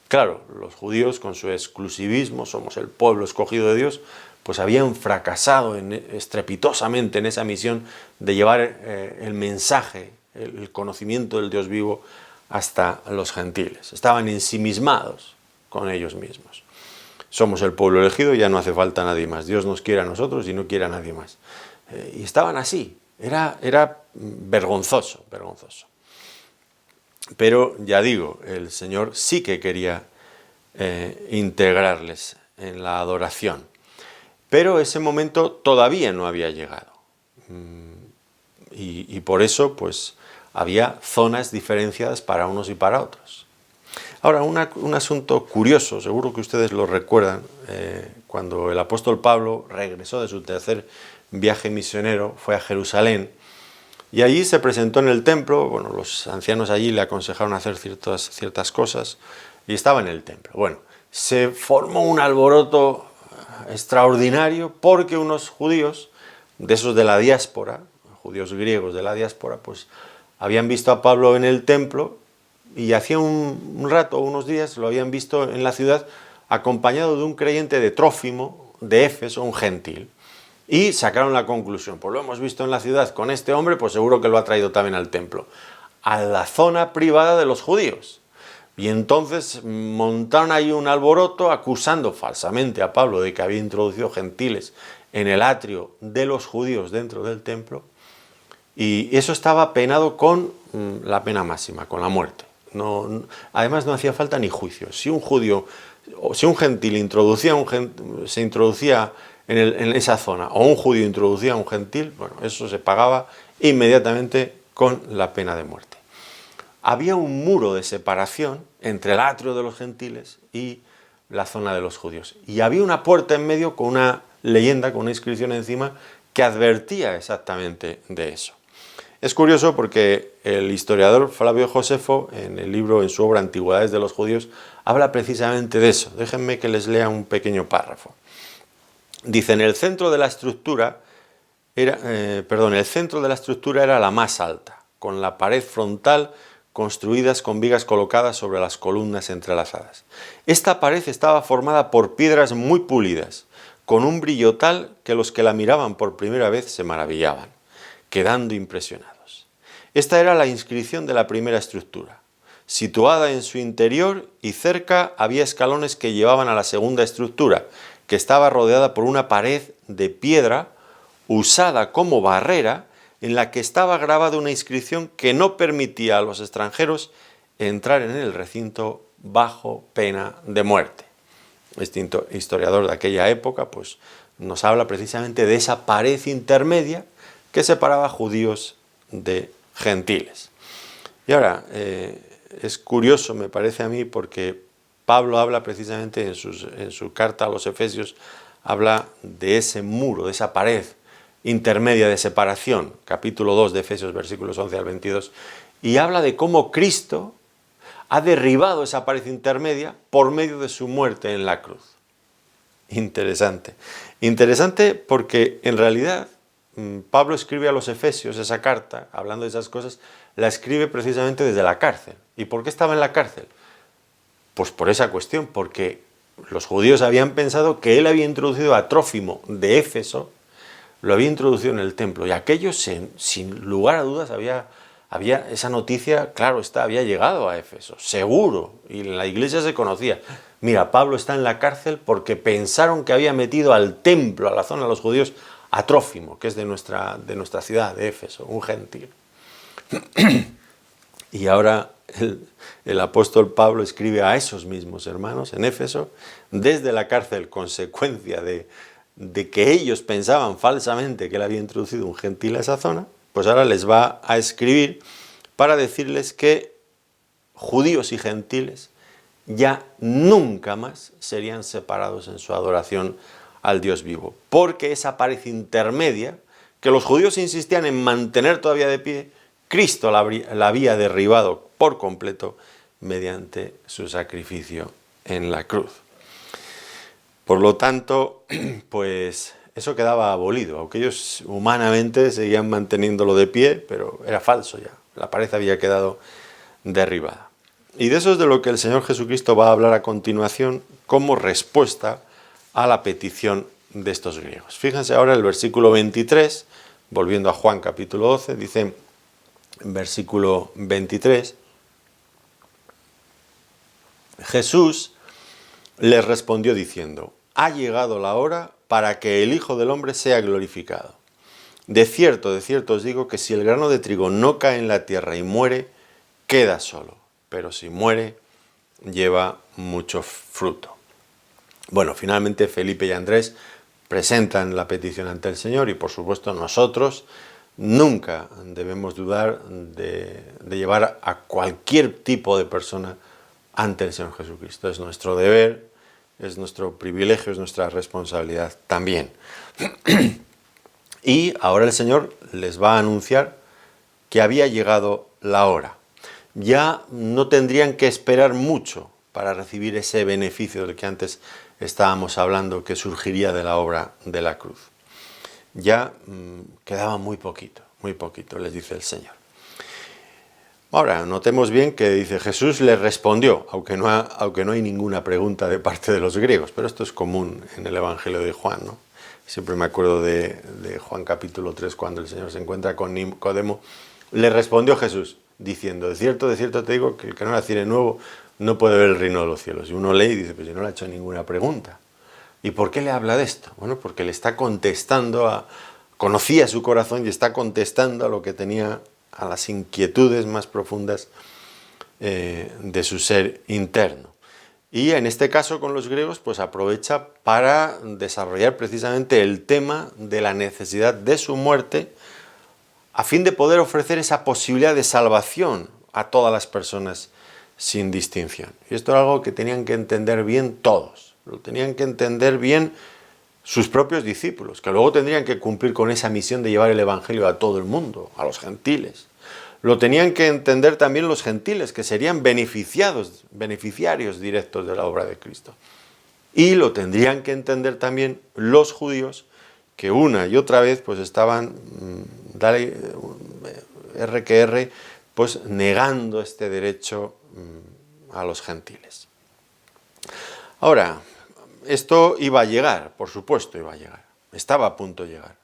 Claro, los judíos con su exclusivismo, somos el pueblo escogido de Dios, pues habían fracasado estrepitosamente en esa misión de llevar el mensaje, el conocimiento del Dios vivo hasta los gentiles. Estaban ensimismados con ellos mismos. Somos el pueblo elegido, ya no hace falta nadie más. Dios nos quiere a nosotros y no quiere a nadie más. Y estaban así. Era vergonzoso. Pero ya digo, el Señor sí que quería integrarles en la adoración. Pero ese momento todavía no había llegado. Y por eso, pues, había zonas diferenciadas para unos y para otros. Ahora, un asunto curioso, seguro que ustedes lo recuerdan, cuando el apóstol Pablo regresó de su tercer viaje misionero, fue a Jerusalén, y allí se presentó en el templo. Bueno, los ancianos allí le aconsejaron hacer ciertas cosas, y estaba en el templo. Bueno, se formó un alboroto extraordinario porque unos judíos, de esos de la diáspora, judíos griegos de la diáspora, pues habían visto a Pablo en el templo y hacía un rato, unos días, lo habían visto en la ciudad acompañado de un creyente de Trófimo, de Éfeso, un gentil. Y sacaron la conclusión: pues lo hemos visto en la ciudad con este hombre, pues seguro que lo ha traído también al templo, a la zona privada de los judíos. Y entonces montaron ahí un alboroto acusando falsamente a Pablo de que había introducido gentiles en el atrio de los judíos dentro del templo. Y eso estaba penado con la pena máxima, con la muerte. Además no hacía falta ni juicio. Si un gentil se introducía en esa zona, o un judío introducía a un gentil, bueno, eso se pagaba inmediatamente con la pena de muerte. Había un muro de separación entre el atrio de los gentiles y la zona de los judíos. Y había una puerta en medio con una leyenda, con una inscripción encima, que advertía exactamente de eso. Es curioso porque el historiador Flavio Josefo, en su obra Antigüedades de los Judíos, habla precisamente de eso. Déjenme que les lea un pequeño párrafo. Dice: en el centro de la estructura el centro de la estructura era la más alta, con la pared frontal construidas con vigas colocadas sobre las columnas entrelazadas. Esta pared estaba formada por piedras muy pulidas, con un brillo tal que los que la miraban por primera vez se maravillaban, quedando impresionados. Esta era la inscripción de la primera estructura. Situada en su interior y cerca había escalones que llevaban a la segunda estructura, que estaba rodeada por una pared de piedra usada como barrera, en la que estaba grabada una inscripción que no permitía a los extranjeros entrar en el recinto bajo pena de muerte. Este historiador de aquella época pues, nos habla precisamente de esa pared intermedia que separaba judíos de gentiles. Y ahora, es curioso, me parece a mí, porque Pablo habla precisamente en su carta a los Efesios, habla de ese muro, de esa pared intermedia de separación, capítulo 2 de Efesios, versículos 11 al 22, y habla de cómo Cristo ha derribado esa pared intermedia por medio de su muerte en la cruz. Interesante. Interesante porque en realidad Pablo escribe a los Efesios esa carta, hablando de esas cosas, la escribe precisamente desde la cárcel. ¿Y por qué estaba en la cárcel? Pues por esa cuestión, porque los judíos habían pensado que él había introducido a Trófimo de Éfeso, lo había introducido en el templo, y aquello sin lugar a dudas había esa noticia, claro está, había llegado a Éfeso, seguro, y en la iglesia se conocía. Mira, Pablo está en la cárcel porque pensaron que había metido al templo, a la zona de los judíos, a Trófimo, que es de nuestra ciudad, de Éfeso, un gentil. Y ahora el apóstol Pablo escribe a esos mismos hermanos en Éfeso, desde la cárcel, consecuencia de que ellos pensaban falsamente que él había introducido un gentil a esa zona, pues ahora les va a escribir para decirles que judíos y gentiles ya nunca más serían separados en su adoración al Dios vivo, porque esa pared intermedia, que los judíos insistían en mantener todavía de pie, Cristo la había derribado por completo mediante su sacrificio en la cruz. Por lo tanto, pues eso quedaba abolido, aunque ellos humanamente seguían manteniéndolo de pie, pero era falso ya, la pared había quedado derribada. Y de eso es de lo que el Señor Jesucristo va a hablar a continuación como respuesta a la petición de estos griegos. Fíjense ahora el versículo 23, volviendo a Juan capítulo 12, dice en versículo 23, Jesús les respondió diciendo: ha llegado la hora para que el Hijo del Hombre sea glorificado. De cierto os digo que si el grano de trigo no cae en la tierra y muere, queda solo, pero si muere, lleva mucho fruto. Bueno, finalmente Felipe y Andrés presentan la petición ante el Señor y por supuesto nosotros nunca debemos dudar de llevar a cualquier tipo de persona ante el Señor Jesucristo. Es nuestro deber, es nuestro privilegio, es nuestra responsabilidad también. Y ahora el Señor les va a anunciar que había llegado la hora. Ya no tendrían que esperar mucho para recibir ese beneficio del que antes estábamos hablando, que surgiría de la obra de la cruz. Ya quedaba muy poquito, les dice el Señor. Ahora, notemos bien que dice Jesús les respondió, aunque no hay ninguna pregunta de parte de los griegos, pero esto es común en el Evangelio de Juan, ¿no? Siempre me acuerdo de Juan capítulo 3, cuando el Señor se encuentra con Nicodemo. Le respondió Jesús, diciendo: de cierto te digo que el que no naciere nuevo no puede ver el reino de los cielos. Y uno lee y dice: pues yo no le he hecho ninguna pregunta. ¿Y por qué le habla de esto? Bueno, porque le está contestando conocía su corazón y está contestando a lo que tenía, a las inquietudes más profundas de su ser interno. Y en este caso con los griegos pues aprovecha para desarrollar precisamente el tema de la necesidad de su muerte a fin de poder ofrecer esa posibilidad de salvación a todas las personas sin distinción. Y esto era algo que tenían que entender bien todos, lo tenían que entender bien sus propios discípulos, que luego tendrían que cumplir con esa misión de llevar el Evangelio a todo el mundo, a los gentiles. Lo tenían que entender también los gentiles, que serían beneficiarios directos de la obra de Cristo. Y lo tendrían que entender también los judíos, que una y otra vez pues estaban R que R, pues negando este derecho a los gentiles. Ahora, esto iba a llegar, por supuesto iba a llegar, estaba a punto de llegar.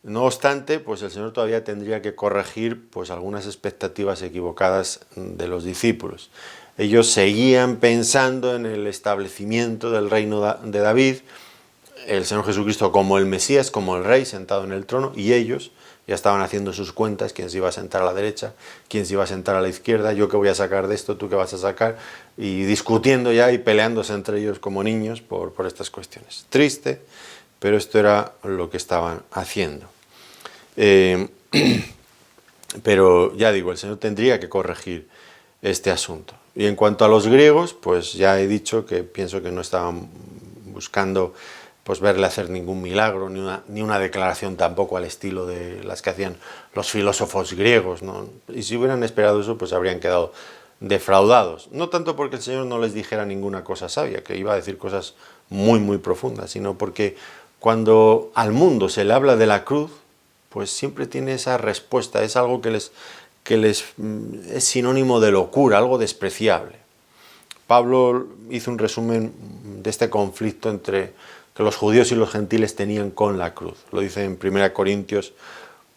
No obstante, pues el Señor todavía tendría que corregir pues algunas expectativas equivocadas de los discípulos. Ellos seguían pensando en el establecimiento del reino de David, el Señor Jesucristo como el Mesías, como el Rey sentado en el trono, y ellos ya estaban haciendo sus cuentas, quién se iba a sentar a la derecha, quién se iba a sentar a la izquierda, yo qué voy a sacar de esto, tú qué vas a sacar, y discutiendo ya y peleándose entre ellos como niños por estas cuestiones. Triste, pero esto era lo que estaban haciendo. Pero ya digo, el Señor tendría que corregir este asunto. Y en cuanto a los griegos, pues ya he dicho que pienso que no estaban buscando pues verle hacer ningún milagro, ni una declaración tampoco al estilo de las que hacían los filósofos griegos, ¿no? Y si hubieran esperado eso, pues habrían quedado defraudados. No tanto porque el Señor no les dijera ninguna cosa sabia, que iba a decir cosas muy, muy profundas, sino porque cuando al mundo se le habla de la cruz, pues siempre tiene esa respuesta, es algo que les es sinónimo de locura, algo despreciable. Pablo hizo un resumen de este conflicto entre que los judíos y los gentiles tenían con la cruz. Lo dice en 1 Corintios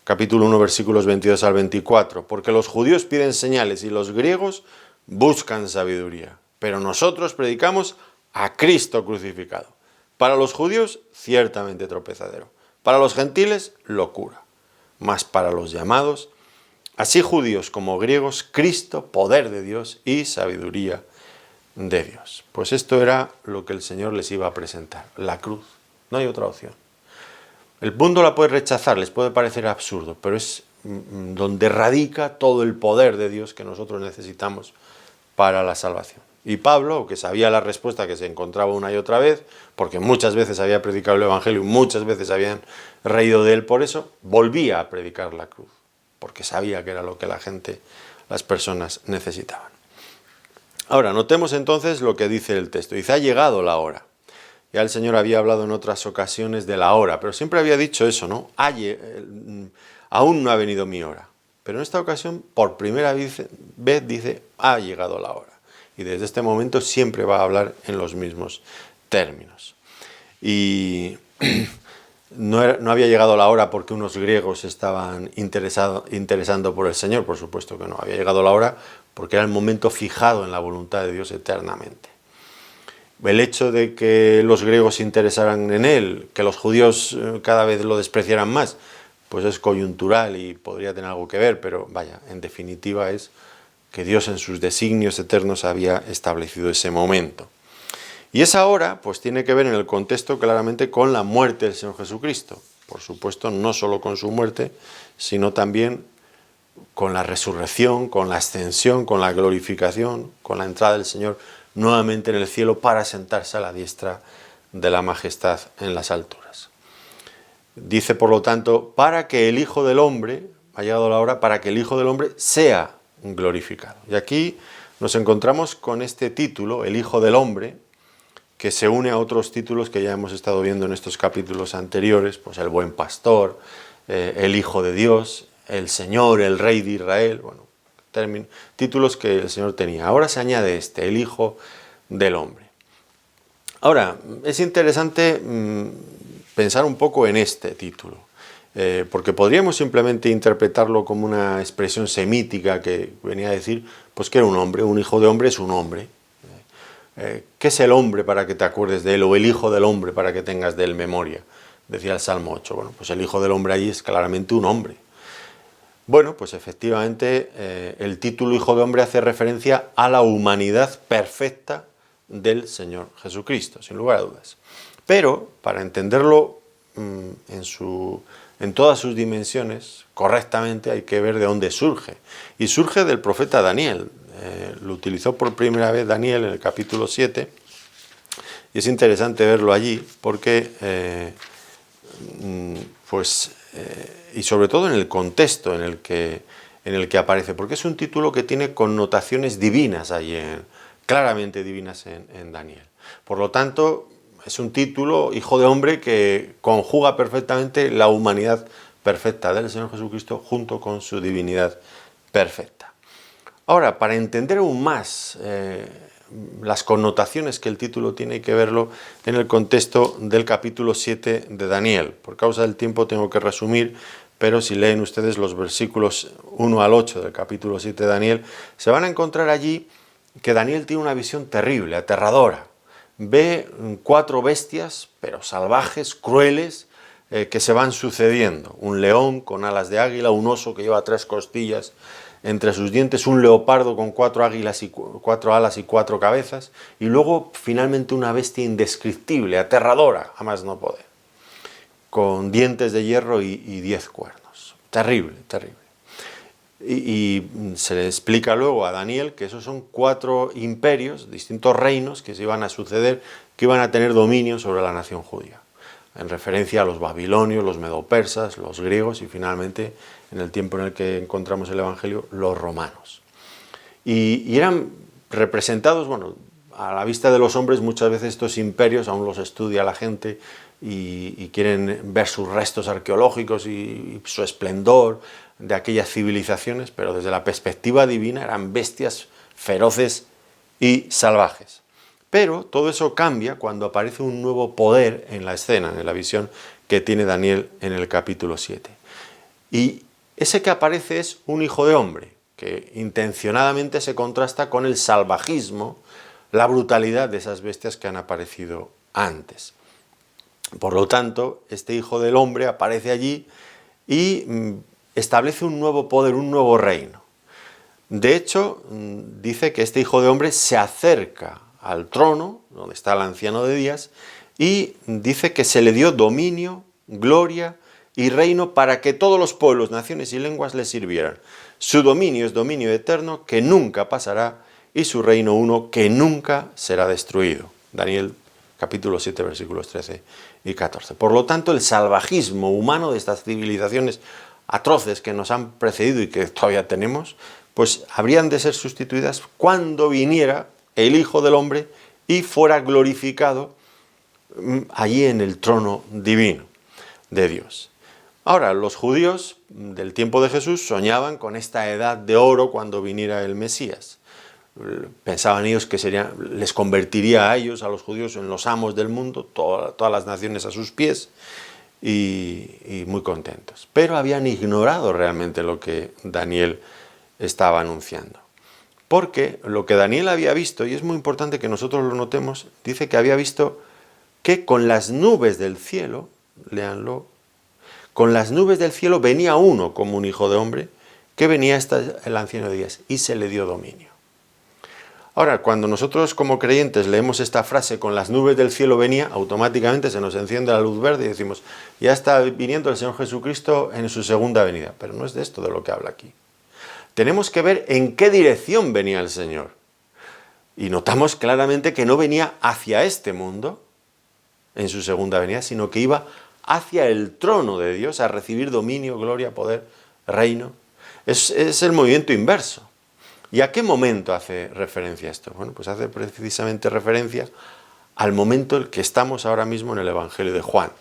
capítulo 1 versículos 22 al 24. Porque los judíos piden señales y los griegos buscan sabiduría. Pero nosotros predicamos a Cristo crucificado. Para los judíos, ciertamente tropezadero. Para los gentiles, locura. Mas para los llamados, así judíos como griegos, Cristo, poder de Dios y sabiduría de Dios. Pues esto era lo que el Señor les iba a presentar, la cruz. No hay otra opción. El mundo la puede rechazar, les puede parecer absurdo, pero es donde radica todo el poder de Dios que nosotros necesitamos para la salvación. Y Pablo, que sabía la respuesta, que se encontraba una y otra vez, porque muchas veces había predicado el Evangelio y muchas veces habían reído de él por eso, volvía a predicar la cruz, porque sabía que era lo que la gente, las personas necesitaban. Ahora, notemos entonces lo que dice el texto. Dice, ha llegado la hora. Ya el Señor había hablado en otras ocasiones de la hora, pero siempre había dicho eso, ¿no? Aún no ha venido mi hora. Pero en esta ocasión, por primera vez dice, ha llegado la hora. Y desde este momento siempre va a hablar en los mismos términos. Y no había llegado la hora porque unos griegos estaban interesando por el Señor, por supuesto que no. Había llegado la hora porque era el momento fijado en la voluntad de Dios eternamente. El hecho de que los griegos se interesaran en él, que los judíos cada vez lo despreciaran más, pues es coyuntural y podría tener algo que ver, pero vaya, en definitiva es que Dios en sus designios eternos había establecido ese momento. Y esa hora, pues tiene que ver en el contexto claramente con la muerte del Señor Jesucristo. Por supuesto, no solo con su muerte, sino también con la resurrección, con la ascensión, con la glorificación, con la entrada del Señor nuevamente en el cielo para sentarse a la diestra de la majestad en las alturas. Dice, por lo tanto, para que el Hijo del Hombre, ha llegado la hora, para que el Hijo del Hombre sea glorificado. Y aquí nos encontramos con este título, el Hijo del Hombre, que se une a otros títulos que ya hemos estado viendo en estos capítulos anteriores, pues el Buen Pastor, el Hijo de Dios, el Señor, el Rey de Israel, bueno, títulos que el Señor tenía. Ahora se añade este, el Hijo del Hombre. Ahora, es interesante pensar un poco en este título, porque podríamos simplemente interpretarlo como una expresión semítica que venía a decir, pues que era un hombre, un hijo de hombre es un hombre. ¿Qué es el hombre para que te acuerdes de él? O el hijo del hombre para que tengas de él memoria, decía el Salmo 8. Bueno, pues el hijo del hombre allí es claramente un hombre. Bueno, pues efectivamente el título Hijo de Hombre hace referencia a la humanidad perfecta del Señor Jesucristo, sin lugar a dudas. Pero, para entenderlo en todas sus dimensiones, correctamente hay que ver de dónde surge. Y surge del profeta Daniel. Lo utilizó por primera vez Daniel en el capítulo 7. Y es interesante verlo allí porque, y sobre todo en el contexto en el que aparece, porque es un título que tiene connotaciones divinas ahí, claramente divinas en Daniel. Por lo tanto, es un título, hijo de hombre, que conjuga perfectamente la humanidad perfecta del Señor Jesucristo junto con su divinidad perfecta. Ahora, para entender aún más las connotaciones que el título tiene, hay que verlo en el contexto del capítulo 7 de Daniel. Por causa del tiempo tengo que resumir, pero si leen ustedes los versículos 1 al 8 del capítulo 7 de Daniel, se van a encontrar allí que Daniel tiene una visión terrible, aterradora. Ve 4 bestias, pero salvajes, crueles, que se van sucediendo. Un león con alas de águila, un oso que lleva 3 costillas entre sus dientes, un leopardo con 4 águilas y 4 alas y 4 cabezas, y luego finalmente una bestia indescriptible, aterradora, a más no poder, con dientes de hierro y 10 cuernos. Terrible, terrible. Y se le explica luego a Daniel que esos son 4 imperios, distintos reinos que se iban a suceder, que iban a tener dominio sobre la nación judía, en referencia a los babilonios, los medopersas, los griegos y finalmente, en el tiempo en el que encontramos el Evangelio, los romanos. Y eran representados, bueno, a la vista de los hombres muchas veces estos imperios aún los estudia la gente y quieren ver sus restos arqueológicos y su esplendor de aquellas civilizaciones, pero desde la perspectiva divina eran bestias feroces y salvajes. Pero todo eso cambia cuando aparece un nuevo poder en la escena, en la visión que tiene Daniel en el capítulo 7. Y ese que aparece es un hijo de hombre, que intencionadamente se contrasta con el salvajismo, la brutalidad de esas bestias que han aparecido antes. Por lo tanto, este hijo del hombre aparece allí y establece un nuevo poder, un nuevo reino. De hecho, dice que este hijo de hombre se acerca al trono, donde está el anciano de días, y dice que se le dio dominio, gloria y reino para que todos los pueblos, naciones y lenguas le sirvieran. Su dominio es dominio eterno que nunca pasará y su reino uno que nunca será destruido. Daniel capítulo 7 versículos 13 y 14. Por lo tanto, el salvajismo humano de estas civilizaciones atroces que nos han precedido y que todavía tenemos, pues habrían de ser sustituidas cuando viniera el Hijo del Hombre y fuera glorificado allí en el trono divino de Dios. Ahora, los judíos del tiempo de Jesús soñaban con esta edad de oro cuando viniera el Mesías. Pensaban ellos que les convertiría a ellos, a los judíos, en los amos del mundo, todas las naciones a sus pies, y muy contentos. Pero habían ignorado realmente lo que Daniel estaba anunciando. Porque lo que Daniel había visto, y es muy importante que nosotros lo notemos, dice que había visto que con las nubes del cielo, léanlo, con las nubes del cielo venía uno como un hijo de hombre, que venía el anciano de días, y se le dio dominio. Ahora, cuando nosotros como creyentes leemos esta frase, con las nubes del cielo venía, automáticamente se nos enciende la luz verde y decimos, ya está viniendo el Señor Jesucristo en su segunda venida. Pero no es de esto de lo que habla aquí. Tenemos que ver en qué dirección venía el Señor. Y notamos claramente que no venía hacia este mundo, en su segunda venida, sino que iba hacia el trono de Dios a recibir dominio, gloria, poder, reino. Es el movimiento inverso. ¿Y a qué momento hace referencia esto? Bueno, pues hace precisamente referencia al momento en el que estamos ahora mismo en el Evangelio de Juan.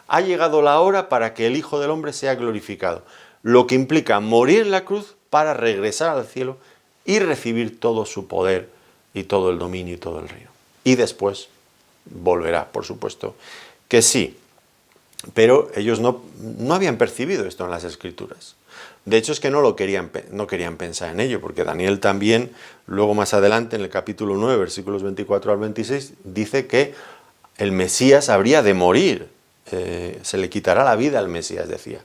Ha llegado la hora para que el Hijo del Hombre sea glorificado, lo que implica morir en la cruz para regresar al cielo y recibir todo su poder y todo el dominio y todo el reino. Y después volverá, por supuesto que sí. Pero ellos no habían percibido esto en las Escrituras. De hecho, es que no querían pensar en ello, porque Daniel también, luego más adelante, en el capítulo 9, versículos 24 al 26, dice que el Mesías habría de morir, se le quitará la vida al Mesías, decía.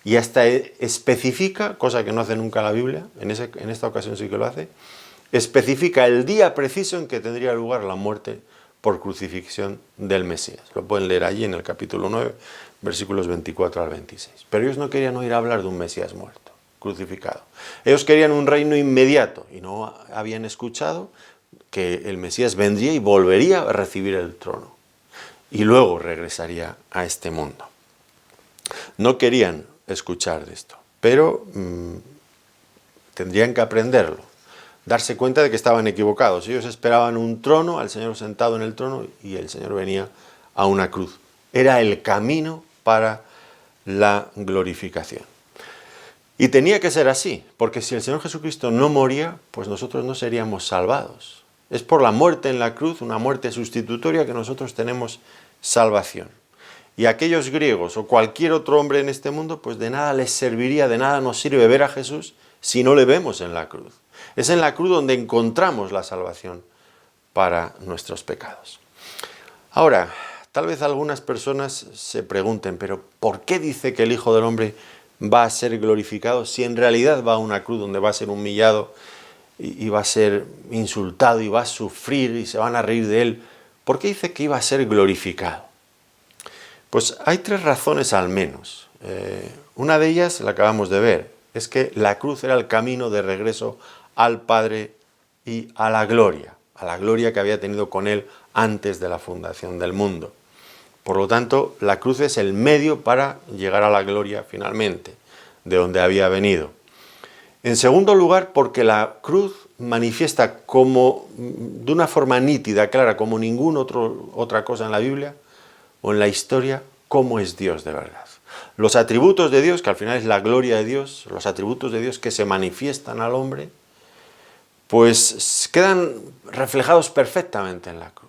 Y hasta especifica, cosa que no hace nunca la Biblia, en esta ocasión sí que lo hace, especifica el día preciso en que tendría lugar la muerte por crucifixión del Mesías. Lo pueden leer allí en el capítulo 9, versículos 24 al 26. Pero ellos no querían oír hablar de un Mesías muerto, crucificado. Ellos querían un reino inmediato y no habían escuchado que el Mesías vendría y volvería a recibir el trono y luego regresaría a este mundo. No querían escuchar de esto, pero tendrían que aprenderlo, darse cuenta de que estaban equivocados. Ellos esperaban un trono, al Señor sentado en el trono, y el Señor venía a una cruz. Era el camino para la glorificación. Y tenía que ser así, porque si el Señor Jesucristo no moría, pues nosotros no seríamos salvados. Es por la muerte en la cruz, una muerte sustitutoria, que nosotros tenemos salvación. Y a aquellos griegos o cualquier otro hombre en este mundo, pues de nada les serviría, de nada nos sirve ver a Jesús si no le vemos en la cruz. Es en la cruz donde encontramos la salvación para nuestros pecados. Ahora, tal vez algunas personas se pregunten, pero ¿por qué dice que el Hijo del Hombre va a ser glorificado si en realidad va a una cruz donde va a ser humillado y va a ser insultado y va a sufrir y se van a reír de él? ¿Por qué dice que iba a ser glorificado? Pues hay tres razones al menos. Una de ellas la acabamos de ver, es que la cruz era el camino de regreso al Padre y a la gloria que había tenido con él antes de la fundación del mundo. Por lo tanto, la cruz es el medio para llegar a la gloria finalmente, de donde había venido. En segundo lugar, porque la cruz manifiesta de una forma nítida, clara, como ninguna otra cosa en la Biblia o en la historia, cómo es Dios de verdad. Los atributos de Dios, que al final es la gloria de Dios, los atributos de Dios que se manifiestan al hombre, pues quedan reflejados perfectamente en la cruz.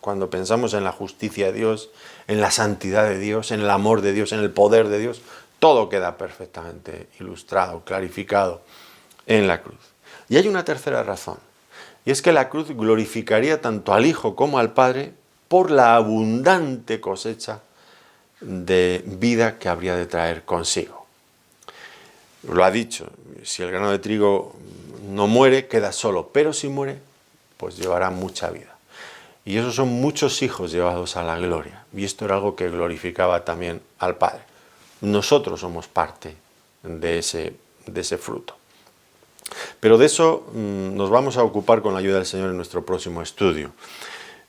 Cuando pensamos en la justicia de Dios, en la santidad de Dios, en el amor de Dios, en el poder de Dios, todo queda perfectamente ilustrado, clarificado en la cruz. Y hay una tercera razón, y es que la cruz glorificaría tanto al Hijo como al Padre por la abundante cosecha de vida que habría de traer consigo. Lo ha dicho, si el grano de trigo no muere, queda solo, pero si muere, pues llevará mucha vida. Y esos son muchos hijos llevados a la gloria. Y esto era algo que glorificaba también al Padre. Nosotros somos parte de ese fruto. Pero de eso nos vamos a ocupar con la ayuda del Señor en nuestro próximo estudio.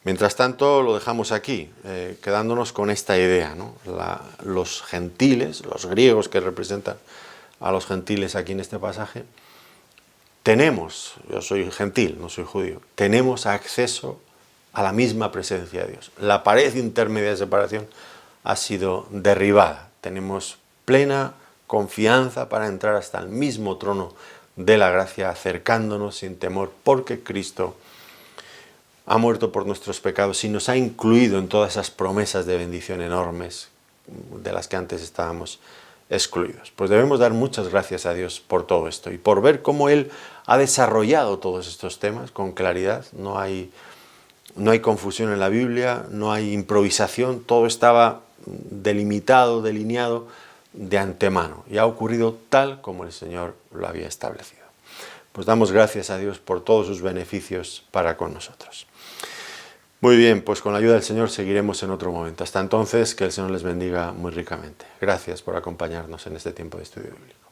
Mientras tanto, lo dejamos aquí, quedándonos con esta idea, ¿no? Los gentiles, los griegos que representan a los gentiles aquí en este pasaje, yo soy gentil, no soy judío, tenemos acceso a la misma presencia de Dios. La pared intermedia de separación ha sido derribada. Tenemos plena confianza para entrar hasta el mismo trono de la gracia, acercándonos sin temor, porque Cristo ha muerto por nuestros pecados y nos ha incluido en todas esas promesas de bendición enormes de las que antes estábamos excluidos. Pues debemos dar muchas gracias a Dios por todo esto y por ver cómo Él ha desarrollado todos estos temas con claridad. No hay confusión en la Biblia, no hay improvisación, todo estaba delimitado, delineado de antemano y ha ocurrido tal como el Señor lo había establecido. Pues damos gracias a Dios por todos sus beneficios para con nosotros. Muy bien, pues con la ayuda del Señor seguiremos en otro momento. Hasta entonces, que el Señor les bendiga muy ricamente. Gracias por acompañarnos en este tiempo de estudio bíblico.